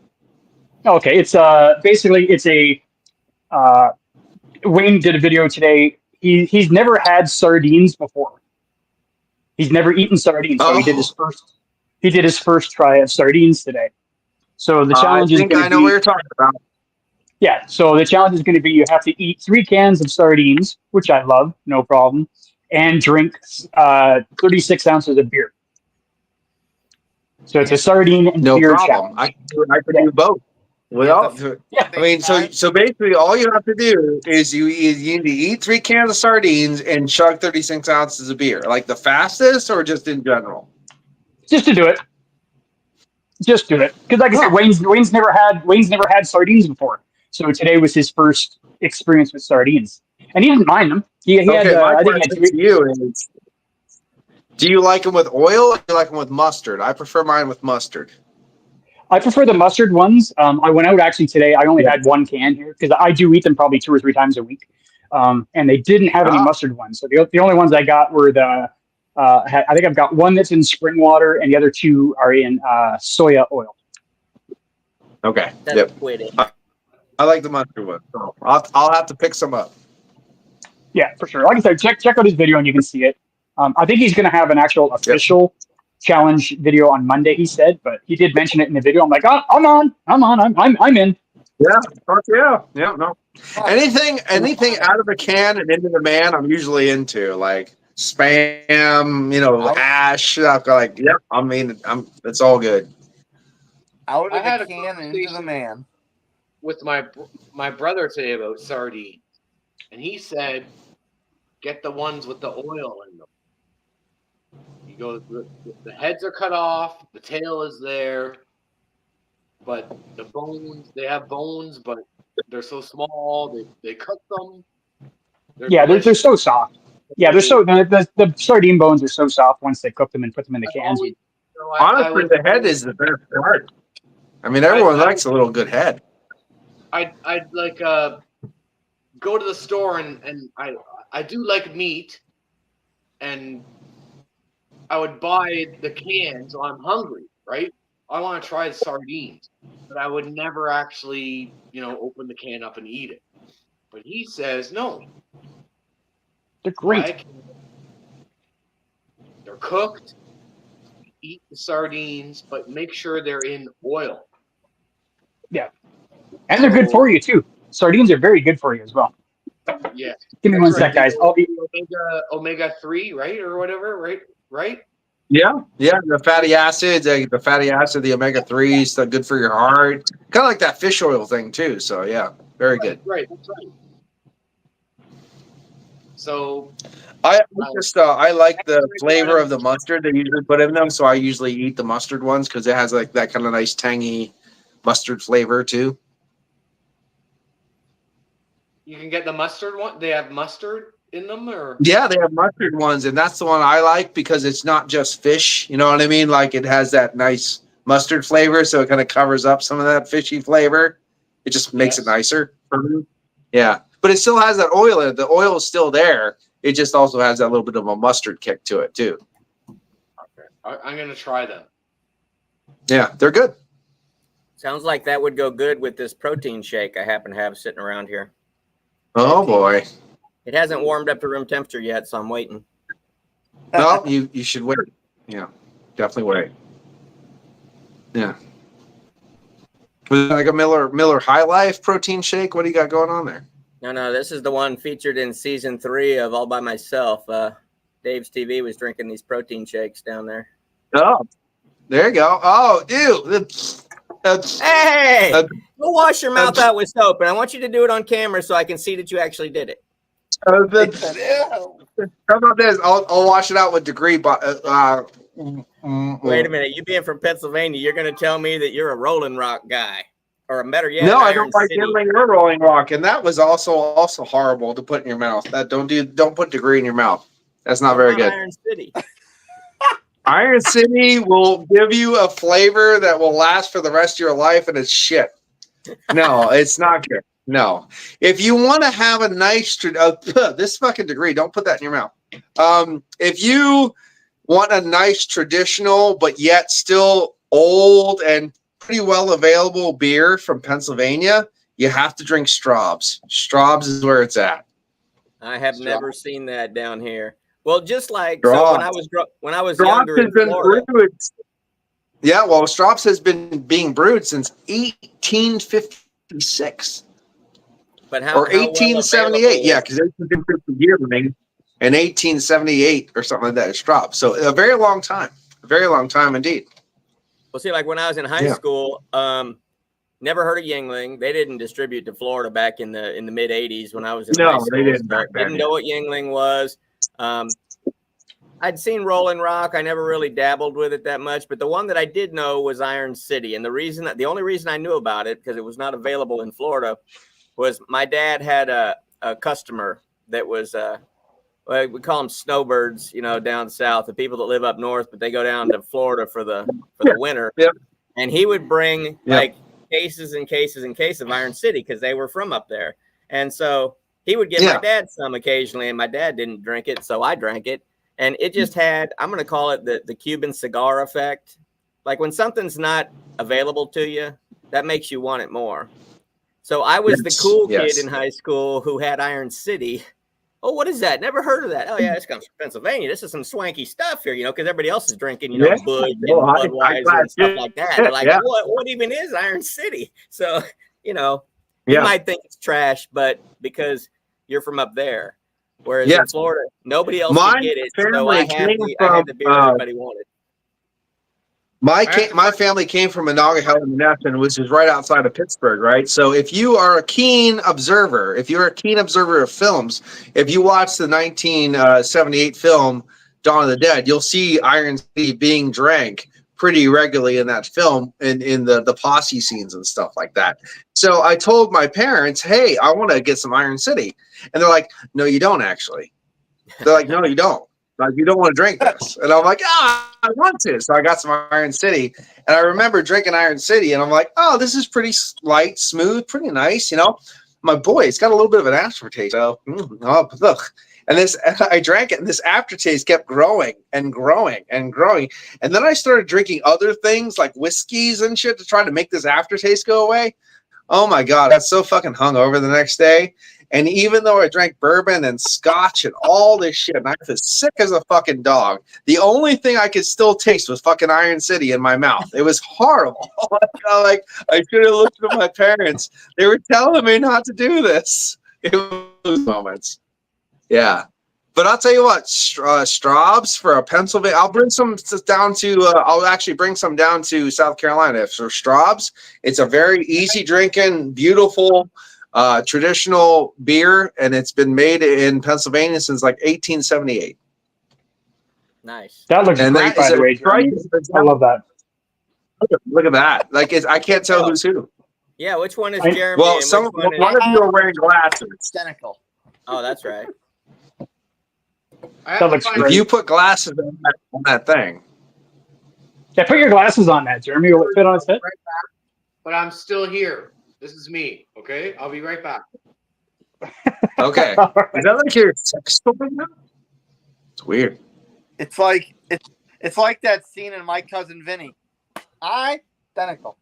Okay, it's basically it's a Wayne did a video today. He's never had sardines before. He's never eaten sardines, so he did his first try of sardines today. So the challenge is going to be. I know what you're talking about. Yeah, so the challenge is going to be you have to eat 3 cans of sardines, which I love, no problem, and drink 36 ounces of beer. So it's a sardine and beer challenge. I could do both. Well, I mean, so basically, all you have to do is you need to eat 3 cans of sardines and chug 36 ounces of beer, like the fastest, or just in general. Just to do it. Just do it, because like I said, Wayne's never had sardines before, so today was his first experience with sardines, and he didn't mind them. He had. My question to you is: do you like them with oil, or do you like them with mustard? I prefer mine with mustard. I prefer the mustard ones. I went out actually today. I only had 1 can here because I do eat them probably 2 or 3 times a week, and they didn't have any mustard ones. So the only ones I got were the. I think I've got 1 that's in spring water, and the other 2 are in soya oil. Okay. That's I like the mustard one. So I'll have to pick some up. Yeah, for sure. Like I said, check out his video and you can see it. I think he's going to have an actual official challenge video on Monday. He said, but he did mention it in the video. I'm like, oh, I'm in. Yeah. No. Anything out of a can and into the man, I'm usually into, like Spam, hash. I'm like, yep. I mean, it's all good. Out of the can and into the man. With my brother today about sardines, and he said, get the ones with the oil in them. He goes, the heads are cut off, the tail is there, but the bones, they have bones, but they're so small, they cook them. They're so soft. Yeah, they're so the sardine bones are so soft once they cook them and put them in the cans. Honestly, the head is the best part. I mean, everyone likes a little good head. I'd like go to the store and I do like meat, and I would buy the cans. So I'm hungry, right? I want to try the sardines, but I would never actually, open the can up and eat it. But he says no. They're great. They're cooked. Eat the sardines, but make sure they're in oil. Yeah. And they're good for you too. Sardines are very good for you as well. Yeah. Give me one That's right. sec, guys. I'll be. Omega 3, right, or whatever, right. Yeah, the fatty acids, the fatty acid, the omega 3s, so good for your heart. Kind of like that fish oil thing too. So yeah, very good. Right. That's right. So I like the flavor of the mustard they usually put in them, so I usually eat the mustard ones because it has like that kind of nice tangy mustard flavor too. you can get the mustard one. They have mustard in them, or Yeah, they have mustard ones, and that's the one I like because it's not just fish. You know what I mean? Like it has that nice mustard flavor, so it kind of covers up some of that fishy flavor. It just makes it nicer for me. Yeah, but it still has that oil in it. The oil is still there. It just also has that little bit of a mustard kick to it too. Okay. I'm gonna try them. Yeah, they're good. Sounds like that would go good with this protein shake I happen to have sitting around here. Oh boy. It hasn't warmed up to room temperature yet, so I'm waiting. No, you should wait. Yeah, definitely wait. Yeah. Was it like a Miller High Life protein shake? What do you got going on there? No, this is the one featured in season 3 of All by Myself. Dave's TV was drinking these protein shakes down there. Oh, there you go. Oh, dude. Hey, go wash your mouth out with soap, and I want you to do it on camera so I can see that you actually did it. How about this? I'll wash it out with Degree. Wait a minute. You being from Pennsylvania, you're going to tell me that you're a Rolling Rock guy, or better yet, no, I Iron don't like City. gambling or Rolling Rock, and that was also horrible to put in your mouth. That don't put Degree in your mouth. That's not very good. Iron City. Iron City will give you a flavor that will last for the rest of your life, and it's shit. No, it's not good. No. If you want to have a nice, this fucking Degree, don't put that in your mouth. If you want a nice traditional, but yet still old and pretty well available beer from Pennsylvania, you have to drink Straub's. Straub's is where it's at. I have never seen that down here. Well, just like Straub's. so when I was Straub's younger in Florida. Yeah, well, Straub's has been being brewed since 1856. But how? Or 1878, yeah, because it's been brewed for yearling in 1878 or something like that. It's Straub. So a very long time indeed. Well, see, like when I was in high school, never heard of Yingling. They didn't distribute to Florida back in the mid '80s when I was in high school. No, they didn't. Didn't know what Yingling was. I'd seen Rolling Rock. I never really dabbled with it that much, but the one that I did know was Iron City. And the only reason I knew about it, because it was not available in Florida, was my dad had a customer that was, we call them snowbirds, down south, the people that live up north, but they go down to Florida for the winter. Yep. And he would bring like cases and cases and cases of Iron City because they were from up there. And so he would give my dad some occasionally, and my dad didn't drink it, so I drank it. And it just had, I'm going to call it the Cuban cigar effect. Like when something's not available to you, that makes you want it more. So I was the cool kid in high school who had Iron City. Oh, what is that? Never heard of that. Oh, yeah, this comes from Pennsylvania. This is some swanky stuff here, because everybody else is drinking, Bud and Budweiser and stuff like that. They're like, what even is Iron City? So, you might think it's trash, but because you're from up there. Whereas in Florida, nobody else could get it, so I had the beer everybody wanted. My family came from Monongahela, which is right outside of Pittsburgh, right? So if you are a keen observer, of films, if you watch the 1978 film Dawn of the Dead, you'll see Iron City being drank pretty regularly in that film in the posse scenes and stuff like that. So I told my parents, hey, I want to get some Iron City. And they're like, no, you don't actually. They're like, no, you don't. Like, you don't want to drink this. And I'm like, I want to. So I got some Iron City. And I remember drinking Iron City. And I'm like, oh, this is pretty light, smooth, pretty nice. My boy, it's got a little bit of an aftertaste. So, look. And I drank it. And this aftertaste kept growing and growing and growing. And then I started drinking other things like whiskeys and shit to try to make this aftertaste go away. Oh, my God. I got so fucking hungover the next day. And even though I drank bourbon and scotch and all this shit, and I was sick as a fucking dog, the only thing I could still taste was fucking Iron City in my mouth. It was horrible. Like I should have looked at my parents. They were telling me not to do this. It was moments. Yeah. But I'll tell you what, Straubs for a Pennsylvania. I'll bring some down to. I'll actually bring some down to South Carolina. For Straubs, it's a very easy drinking, beautiful, traditional beer, and it's been made in Pennsylvania since like 1878. Nice. That looks great, by the way, Jeremy. I love that. Look at that! Like I can't tell who's who. Yeah, which one is Jeremy? Well, one of you are wearing glasses. Identical. Oh, that's right. That looks great. If you put glasses on that thing. Yeah, put your glasses on that, Jeremy. Will it fit on its head? But I'm still here. This is me. Okay, I'll be right back. Okay. Is that like your sex toy now? It's weird. It's like that scene in My Cousin Vinny. Identical.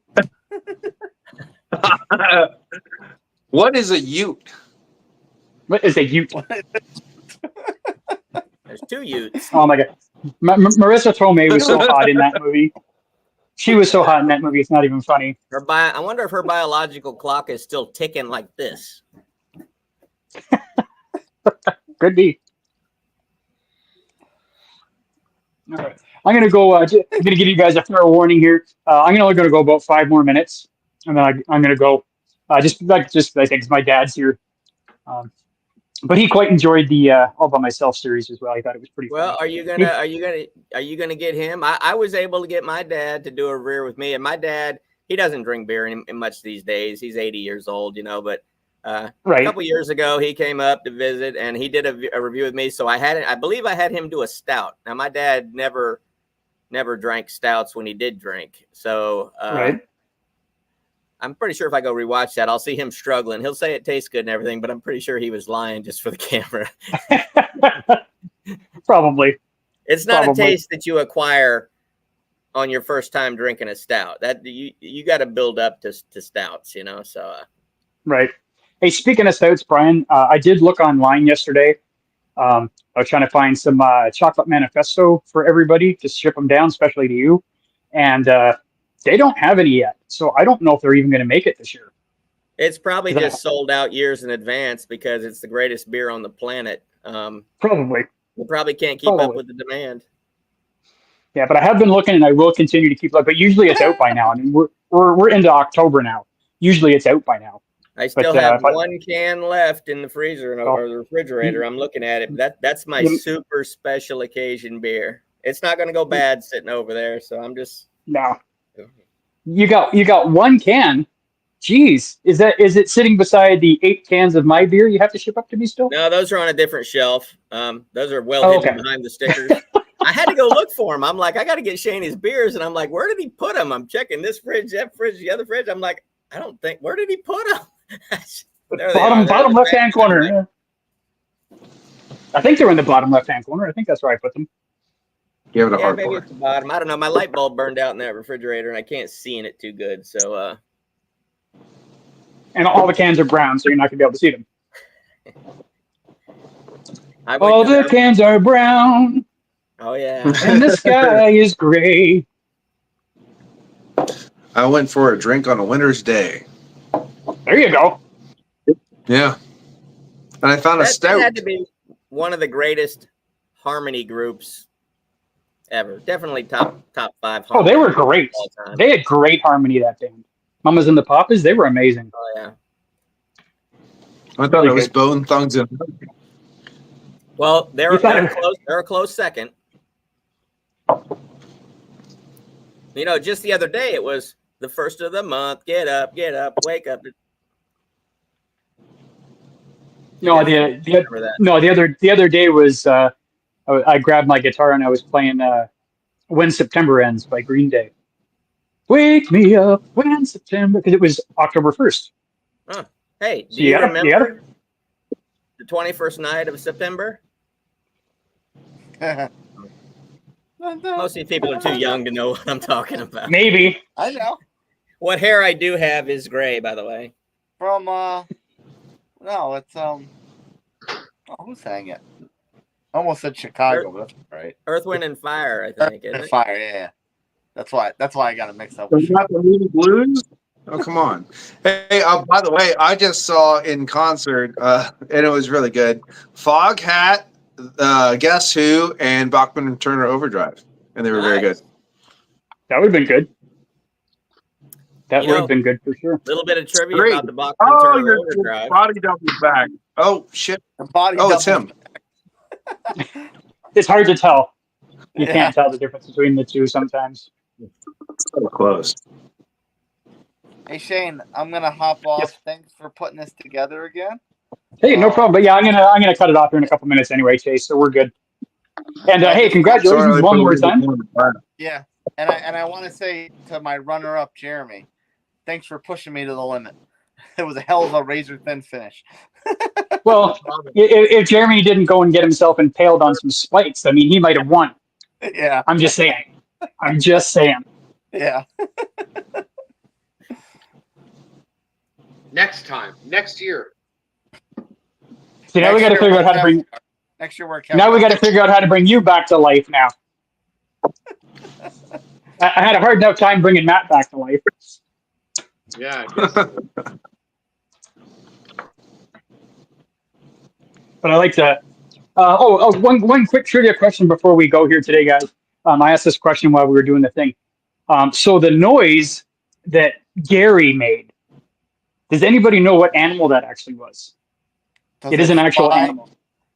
What is a ute? What is a ute? There's two Utes. Oh my god. Marissa Tomei was so hot in that movie. She was so hot in that movie, it's not even funny. I wonder if her biological clock is still ticking like this. Could be. All right. I'm going to go, I'm going to give you guys a fair warning here. I'm only going to go about 5 more minutes, and then I'm going to go. Just I think it's my dad's here. But he quite enjoyed the All By Myself series as well. He thought it was pretty Well, funny. are you gonna get him? I was able to get my dad to do a rear with me, and my dad, he doesn't drink beer much these days. He's 80 years old, but a couple years ago he came up to visit and he did a review with me. So I believe I had him do a stout. Now my dad never drank stouts when he did drink. So I'm pretty sure if I go rewatch that, I'll see him struggling. He'll say it tastes good and everything, but I'm pretty sure he was lying just for the camera. Probably. It's not a taste that you acquire on your first time drinking a stout. That you got to build up to stouts, So right. Hey, speaking of stouts, Brian, I did look online yesterday. I was trying to find some chocolate manifesto for everybody to ship them down, especially to you, and they don't have any yet. So I don't know if they're even going to make it this year. It's probably just sold out years in advance because it's the greatest beer on the planet. Probably. You probably can't keep up with the demand. Yeah, but I have been looking, and I will continue to keep looking. But usually it's out by now. I mean, we're into October now. Usually it's out by now. I still have one can left in the freezer or the refrigerator. I'm looking at it. That's my super special occasion beer. It's not going to go bad sitting over there. So I'm just no. You got one can. Jeez, is it sitting beside the 8 cans of my beer you have to ship up to me still? No, those are on a different shelf. Those are hidden behind the stickers. I had to go look for them. I'm like, I got to get Shane his beers, and I'm like, where did he put them? I'm checking this fridge, that fridge, the other fridge. I'm like, I don't think. Where did he put them? Bottom left-hand corner. Yeah. I think they're in the bottom left-hand corner. I think that's where I put them. Give it a hard maybe pour. it's the bottom. I don't know. My light bulb burned out in that refrigerator, and I can't see in it too good. So, and all the cans are brown, so you're not gonna be able to see them. All the cans are brown. Oh yeah. And the sky is gray. I went for a drink on a winter's day. There you go. Yeah. And I found a stout. That had to be one of the greatest harmony groups ever. Definitely top 5. Oh, they were great. They had great harmony, that band. Mamas and the Papas, they were amazing. Oh yeah. I thought it was Bone Thugs and Well, they're close. They're a close second. Just the other day it was the first of the month. Get up, wake up. No, the other day was I grabbed my guitar and I was playing "When September Ends" by Green Day. Wake me up when September, because it was October 1st. Huh. Hey, do you remember the 21st night of September? Most of these people are too young to know what I'm talking about. Maybe. I know. What hair I do have is gray, by the way. From what No, it's oh, who sang it? I almost said Chicago, but that's right. Earth, Wind, and Fire, I think. Isn't And it? Fire, yeah. That's why I got it mixed up So with not the movie Blues? Oh, come on. Hey, by the way, I just saw in concert, and it was really good. Foghat, Guess Who, and Bachman and Turner Overdrive. And they were very good. Nice. That would have been good. That You would know- have been good for sure. A little bit of trivia Great. about the Bachman Oh, Turner your Overdrive. body doubles back. Oh, shit. the body. Oh, it's doubles. him. It's hard to tell. You Yeah. can't tell the difference between the two sometimes. So close. Hey Shane, I'm gonna hop off. Thanks for putting this together again. Hey, no problem. But yeah, I'm gonna cut it off here in a couple minutes anyway, Chase. So we're good. And hey, congratulations Sorry, one more time. Yeah, and I want to say to my runner-up Jeremy, thanks for pushing me to the limit. It was a hell of a razor-thin finish. Well, if Jeremy didn't go and get himself impaled on some spikes, I mean, he might have won. Yeah, I'm just saying. I'm just saying. yeah. Next time, next year. See, now we got to figure out how to bring. Next year we're Kevin. Now we got to figure out how to bring you back to life. Now, I had a hard enough time bringing Matt back to life. Yeah. I guess. But I like to. One quick trivia question before we go here today, guys. I asked this question while we were doing the thing. So the noise that Gary made. Does anybody know what animal that actually was? It is an actual animal.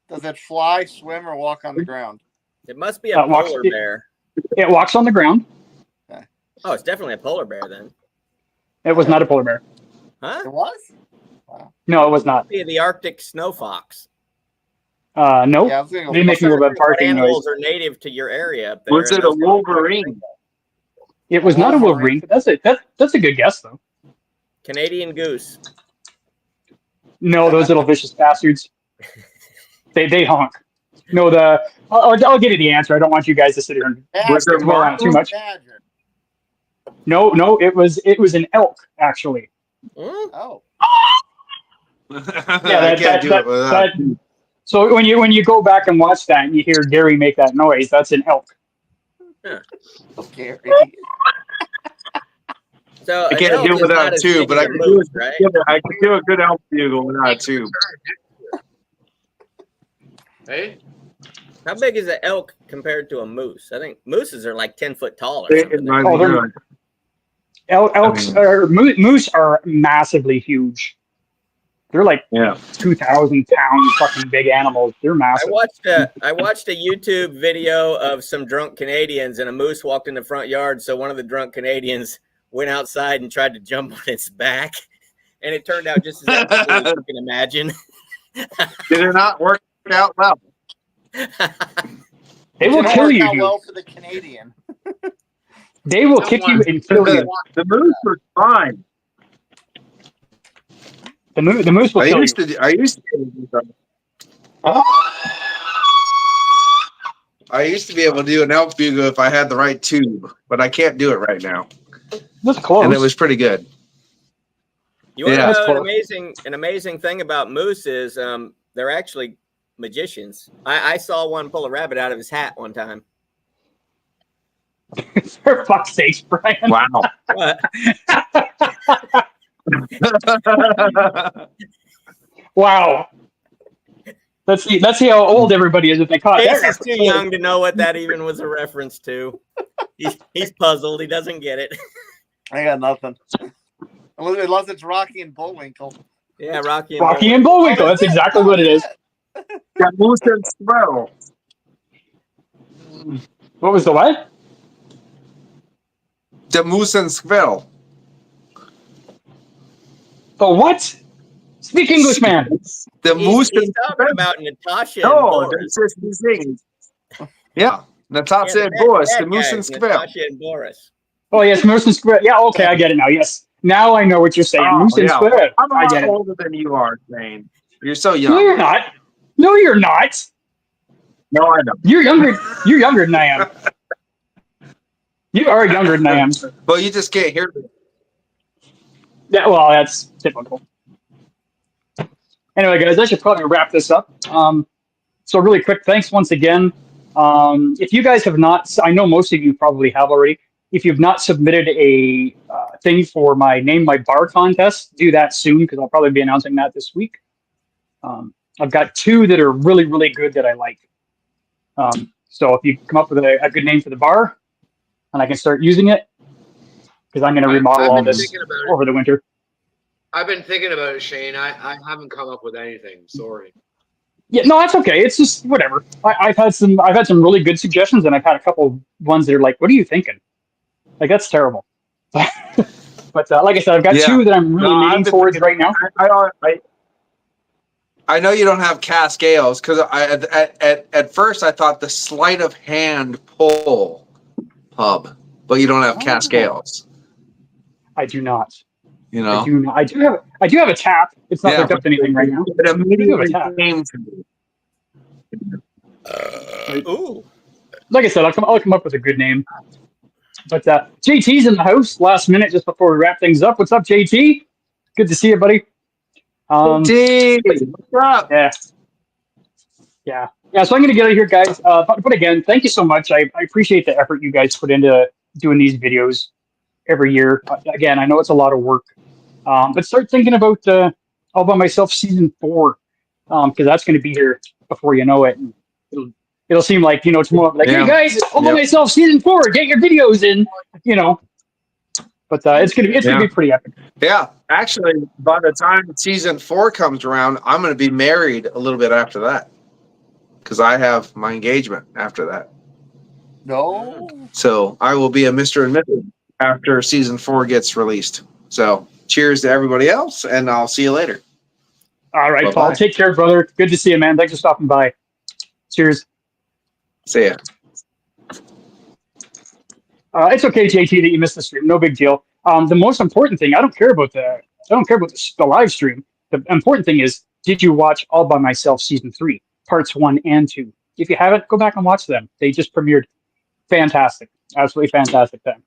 Does it fly, swim, or walk on the ground? It must be a polar bear. It walks on the ground. Oh, it's definitely a polar bear then. It was not a polar bear. Huh? It was? Wow. No, it was not. It'd be the Arctic snow fox. No. Yeah, I was gonna go They make a little bit of What barking animals noise. are native to your area up there? Was it a Wolverine? It was not a Wolverine. That's a good guess though. Canadian goose. No, those little vicious bastards. They honk. No, I'll give you the answer. I don't want you guys to sit here and Was it dwell on it too much. Badger. No, it was an elk actually. Oh. I can't do it without. So when you go back and watch that and you hear Gary make that noise, that's an elk. Gary. So I can't do it without a tube, but I can do it. Right? I can do a good elk bugle without a tube. Hey, How big is an elk compared to a moose? I think mooses are like 10 foot tall or It something. might Oh, be they're- good. Elks or moose are massively huge. They're like 2,000 pound fucking big animals. They're I massive. watched a YouTube video of some drunk Canadians, and a moose walked in the front yard. So one of the drunk Canadians went outside and tried to jump on its back, and it turned out just as you can imagine. Did it not work out well? They will Didn't kill work you, out dude. well for the Canadian. They will kick you and kill you. The moose was fine. The moose will kill you. I used to be able to do an elk bugle if I had the right tube, but I can't do it right now. That's close. And it was pretty good. You want Yeah. to know an amazing thing about moose is they're actually magicians. I saw one pull a rabbit out of his hat one time. For fuck's sakes, Brian. Wow. What? Wow. Let's see how old everybody is if they caught Case that. is too young to know what that even was a reference to. He's puzzled. He doesn't get it. I got nothing. Unless it's Rocky and Bullwinkle. Yeah, Rocky and Bullwinkle. That's exactly what it is. The moose and squirrel. What was the what? The moose and squirrel. Oh, what? Speak English, man. The moose He's and talking squirrel. about Natasha and No, Boris. that's just these things. Yeah. Natasha Yeah, and the Boris, bad the moose guys, and squirrel. Natasha and Boris. Oh, yes, Moose and Squirrel. Yeah, okay, I get it now. Yes. Now I know what you're saying. Moose and Squirrel. I'm a I lot get it. older than you are, Shane. You're so No, young. you're not. No, you're not. No, I know. You're younger than I am. You are younger than I am. But you just can't hear me. Yeah, well, that's typical. Anyway, guys, I should probably wrap this up. So really quick, thanks once again. If you guys have not, I know most of you probably have already. If you've not submitted a thing for my Name My Bar contest, do that soon because I'll probably be announcing that this week. I've got two that are really, really good that I like. So if you come up with a good name for the bar, and I can start using it, because I'm going to remodel all this over the winter. I've been thinking about it, Shane. I haven't come up with anything. Sorry. Yeah, no, that's okay. It's just whatever. I've had some really good suggestions, and I've had a couple ones that are like, "What are you thinking?" Like that's terrible. But like I said, I've got two that I'm really leaning towards right now. I know you don't have cask ales because at first I thought the sleight of hand pull pub, but you don't have cask ales. I do not. You know, I do have a tap. It's not hooked up to anything right now. It immediately came to me. Ooh. Like I said, I'll come up with a good name. But JT's in the house last minute just before we wrap things up. What's up, JT? Good to see you, buddy. JT, what's up? Yeah. So I'm going to get out of here, guys. But again, thank you so much. I appreciate the effort you guys put into doing these videos every year. Again, I know it's a lot of work. But start thinking about All By Myself season 4, because that's going to be here before you know it. And it'll seem like, tomorrow, like, hey guys, All By Myself season 4, get your videos in, But it's gonna be pretty epic. Yeah, actually, by the time season 4 comes around, I'm going to be married a little bit after that because I have my engagement after that. No. So I will be a Mr. and Mrs. after season 4 gets released. So cheers to everybody else, and I'll see you later. All right, Bye-bye. Paul. Take care, brother. Good to see you, man. Thanks for stopping by. Cheers. See ya. It's okay, JT, that you missed the stream. No big deal. The most important thing, I don't care about the live stream. The important thing is, did you watch All By Myself season 3, parts 1 and 2? If you haven't, go back and watch them. They just premiered. Fantastic, absolutely fantastic thing.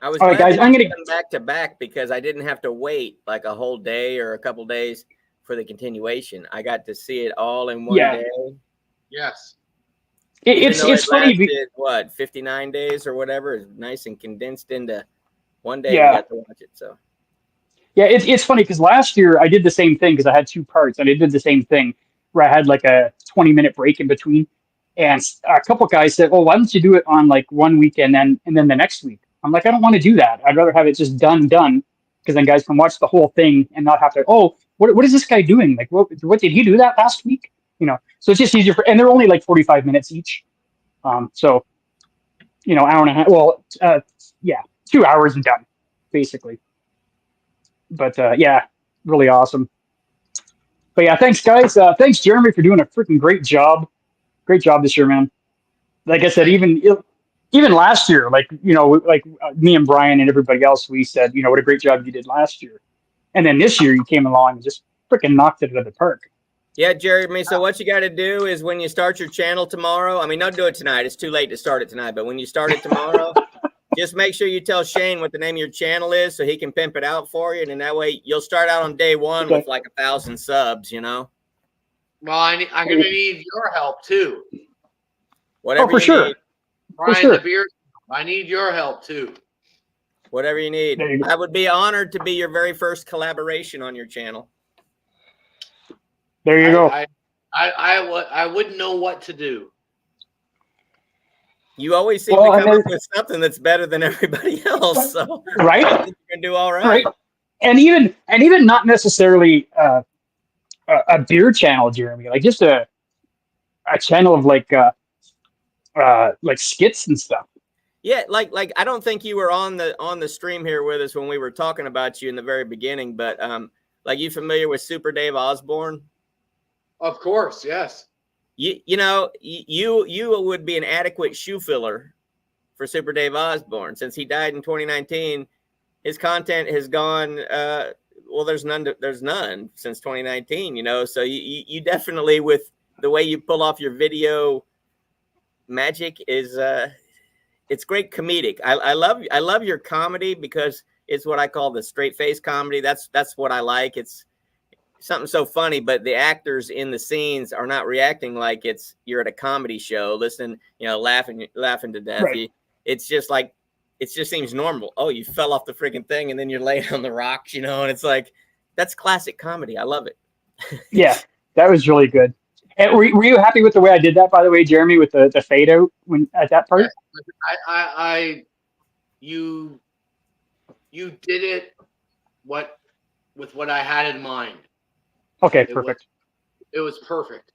I was all right, guys. I'm gonna come back to back because I didn't have to wait like a whole day or a couple days for the continuation. I got to see it all in one day. Yes. It's funny. What 59 days or whatever is nice and condensed into one day. Yeah. You got to watch it. So. Yeah, it's funny because last year I did the same thing because I had 2 parts and I did the same thing where I had like a 20-minute break in between, and a couple guys said, "Oh, why don't you do it on like one weekend and then the next week?" I'm like, I don't want to do that. I'd rather have it just done because then guys can watch the whole thing and not have to. Oh, what is this guy doing? Like, what did he do that last week? So it's just easier and they're only like 45 minutes each. So, hour and a half. Well, 2 hours and done, basically. But really awesome. But yeah, thanks guys. Thanks Jeremy for doing a freaking great job. Great job this year, man. Like I said, even last year, me and Brian and everybody else, we said, what a great job you did last year. And then this year you came along and just freaking knocked it out of the park. Yeah, Jeremy. So what you got to do is when you start your channel tomorrow, I mean, don't do it tonight. It's too late to start it tonight. But when you start it tomorrow, just make sure you tell Shane what the name of your channel is so he can pimp it out for you. And then that way you'll start out on day 1 with like 1,000 subs, Well, I'm going to need your help too. Whatever for sure. need. Brian, the beer, I need your help too. Whatever you need. I would be honored to be your very first collaboration on your channel. There you go. I wouldn't know what to do. You always seem to come up with something that's better than everybody else. So right, I think you're gonna do all right. And even not necessarily a beer channel, Jeremy. Like just a channel of like skits and stuff. Yeah, like I don't think you were on the stream here with us when we were talking about you in the very beginning, but like you familiar with Super Dave Osborne? Of course, yes. You would be an adequate shoe filler for Super Dave Osborne. Since he died in 2019, his content has gone there's none since 2019, so you definitely, with the way you pull off your video magic, is it's great comedic. I love your comedy because it's what I call the straight face comedy. That's what I like. It's something so funny, but the actors in the scenes are not reacting like you're at a comedy show, listening, laughing to death. Right. It's just like, it just seems normal. Oh, you fell off the freaking thing, and then you're laying on the rocks, and it's like, that's classic comedy. I love it. Yeah, that was really good. And were you happy with the way I did that, by the way, Jeremy, with the fade out at that part? You did it with what I had in mind. Okay, perfect. It was perfect.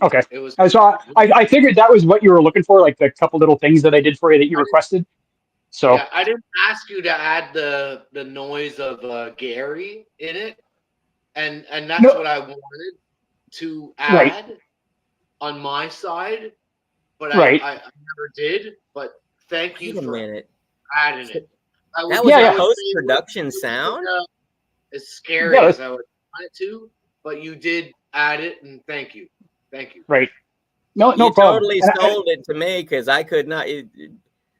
Okay. It was. So I figured that was what you were looking for, like the couple little things that I did for you that you requested. So yeah, I didn't ask you to add the noise of Gary in it, and that's what I wanted to add on my side, but I never did. But thank you for adding it. That was a post-production sound? As scary as I would want it to, but you did add it, and thank you. Thank you. Right. No problem. Totally sold it to me, because I could not.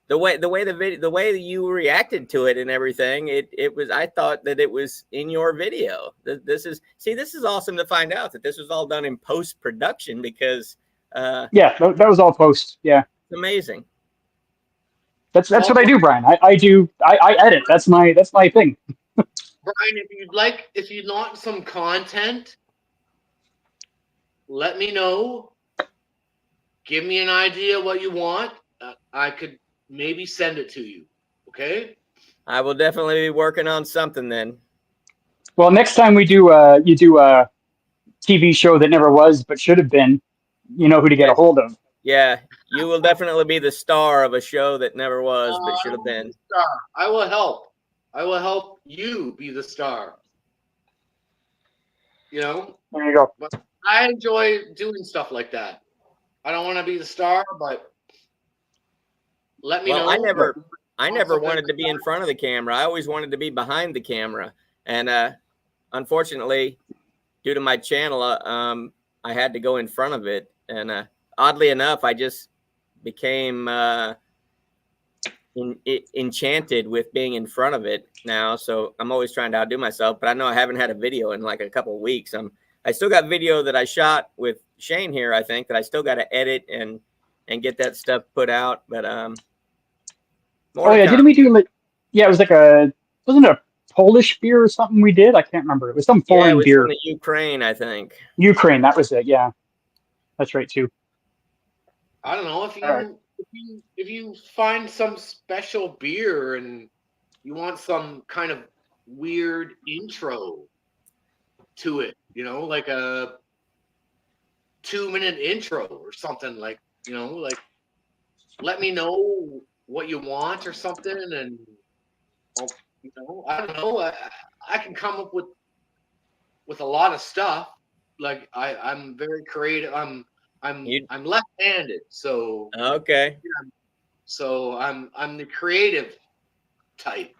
The way that you reacted to it and everything, it was. I thought that it was in your video. This is awesome to find out that this was all done in post-production, because yeah, that was all post. Yeah, it's amazing. That's what I do, Brian. I edit. That's my thing. Brian, if you'd want some content, let me know. Give me an idea what you want. I could maybe send it to you. Okay? I will definitely be working on something then. Well, next time you do a TV show that never was but should have been, you know who to get a hold of. Yeah, you will definitely be the star of a show that never was but should have been. I will help. I will help you be the star. There you go. But I enjoy doing stuff like that. I don't want to be the star, but let me know. I never wanted to be in front of the camera. I always wanted to be behind the camera. And unfortunately, due to my channel, I had to go in front of it. And oddly enough, I just became enchanted with being in front of it now. So I'm always trying to outdo myself, but I know I haven't had a video in like a couple of weeks. I still got video that I shot with Shane here, I think, that I still got to edit and get that stuff put out. But didn't we do it was like wasn't it a Polish beer or something we did? I can't remember. It was some foreign beer. From the Ukraine, I think. Ukraine, that was it. Yeah, that's right too. I don't know if you find some special beer and you want some kind of weird intro to it, like a 2-minute intro or something, like let me know what you want or something, and I don't know. I can come up with a lot of stuff. Like I'm very creative. I'm left-handed, so okay. So I'm the creative type.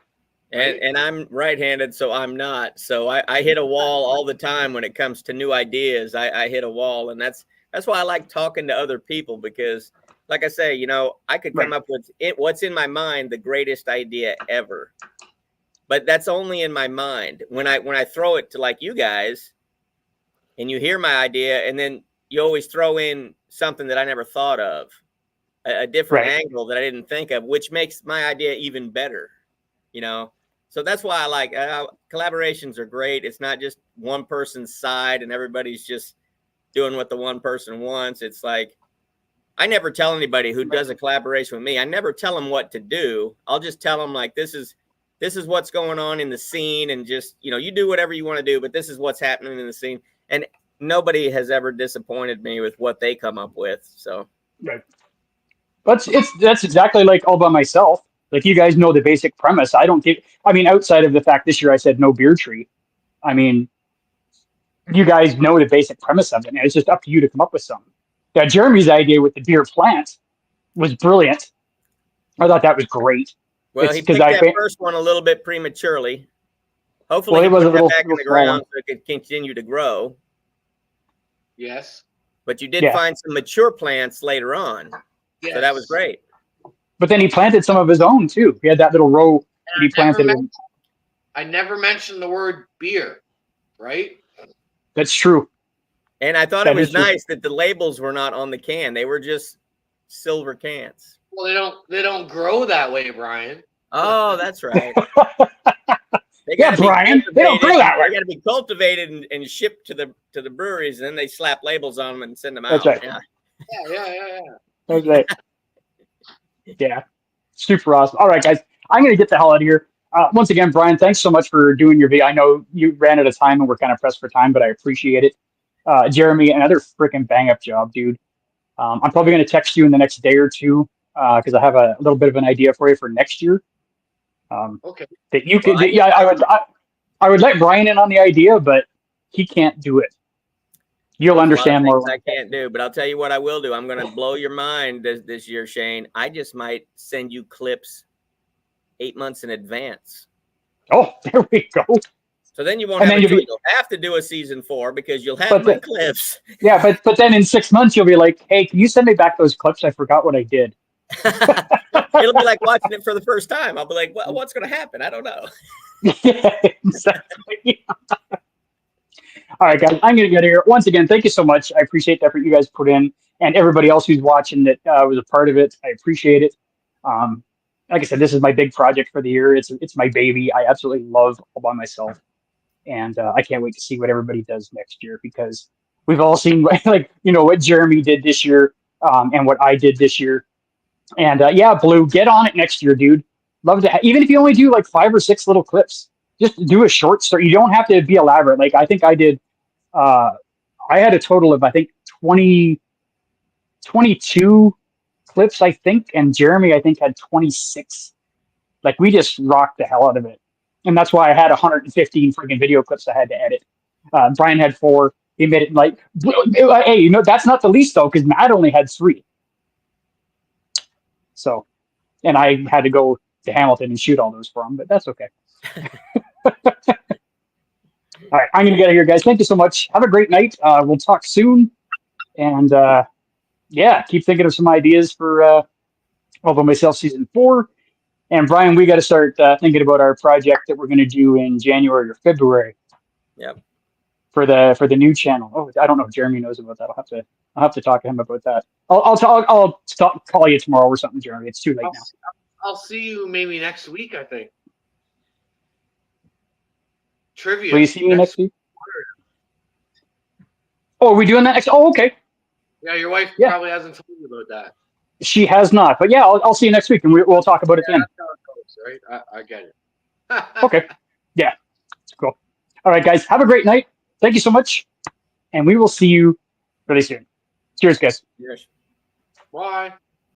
Right? And I'm right-handed, so I'm not. So I hit a wall all the time when it comes to new ideas. I hit a wall, and that's why I like talking to other people, because, like I say, I could come up with what's in my mind, the greatest idea ever. But that's only in my mind. When I throw it to like you guys, and you hear my idea, and then you always throw in something that I never thought of, a different angle that I didn't think of, which makes my idea even better. So that's why I like collaborations are great. It's not just one person's side and everybody's just doing what the one person wants. It's like, I never tell anybody who does a collaboration with me, I never tell them what to do. I'll just tell them, like, this is what's going on in the scene, and just, you do whatever you want to do, but this is what's happening in the scene. And nobody has ever disappointed me with what they come up with. So that's exactly like All By Myself. Like, you guys know the basic premise. Outside of the fact this year I said no beer tree. You guys know the basic premise of it, and it's just up to you to come up with something. Yeah, Jeremy's idea with the beer plant was brilliant. I thought that was great. Well, he picked that first one a little bit prematurely. Hopefully, he put that back in the ground so it could continue to grow. Yes. But you did find some mature plants later on. Yes. So that was great. But then he planted some of his own, too. He had that little row that he planted. I never mentioned the word beer, right? That's true. And I thought That it was is true. nice that the labels were not on the can; they were just silver cans. Well, they don't grow that way, Brian. Oh, that's right. They Yeah, got to be Brian, they don't grow cultivated. that way. They got to be cultivated and shipped to the breweries, and then they slap labels on them and send them That's out. right. Yeah. Yeah. That's right. Yeah, super awesome. All right, guys, I'm going to get the hell out of here. Once again, Brian, thanks so much for doing your video. I know you ran out of time and we're kind of pressed for time, but I appreciate it. Jeremy, another freaking bang up job, dude. I'm probably going to text you in the next day or two because I have a little bit of an idea for you for next year. Okay. That you Well, could, yeah, I would let Brian in on the idea, but he can't do it. You'll There's a lot of understand more. things I can't do, but I'll tell you what I will do. I'm going to blow your mind this year, Shane. I just might send you clips 8 months in advance. Oh, there we go. So then you won't And have then a choice. You'll have to do a season 4 because you'll have my clips. Yeah, but then in 6 months you'll be like, hey, can you send me back those clips? I forgot what I did. It'll be like watching it for the first time. I'll be like, what's going to happen? I don't know. Yeah, exactly. All right, guys, I'm going to get here. Once again, thank you so much. I appreciate the effort you guys put in, and everybody else who's watching that was a part of it. I appreciate it. Like I said, this is my big project for the year. It's my baby. I absolutely love All By Myself, and I can't wait to see what everybody does next year because we've all seen what Jeremy did this year and what I did this year. And yeah, Blue, get on it next year, dude. Love to even if you only do like 5 or 6 little clips, just do a short story. You don't have to be elaborate. Like I think I did. I had a total of I think 22 clips, I think, and Jeremy I think had 26. Like we just rocked the hell out of it, and that's why I had 115 freaking video clips I had to edit. Brian had 4. He made it like, hey, that's not the least though, because Matt only had 3. So, and I had to go to Hamilton and shoot all those for him, but that's okay. All right, I'm going to get out of here, guys. Thank you so much. Have a great night. We'll talk soon. And yeah, keep thinking of some ideas for All By Myself Season 4. And Brian, we got to start thinking about our project that we're going to do in January or February. Yep. For the new channel. Oh, I don't know if Jeremy knows about that. I'll have to talk to him about that. I'll call you tomorrow or something, Jeremy. It's too late now. I'll see you maybe next week, I think. Trivia. Will you see me next week? Oh, are we doing that next? Oh, okay. Yeah, your wife probably hasn't told you about that. She has not, but yeah, I'll see you next week, and we'll talk about it then. That's how it goes, right? I get it. Okay. Yeah. Cool. All right, guys. Have a great night. Thank you so much, and we will see you really soon. Cheers, guys. Yes. Bye.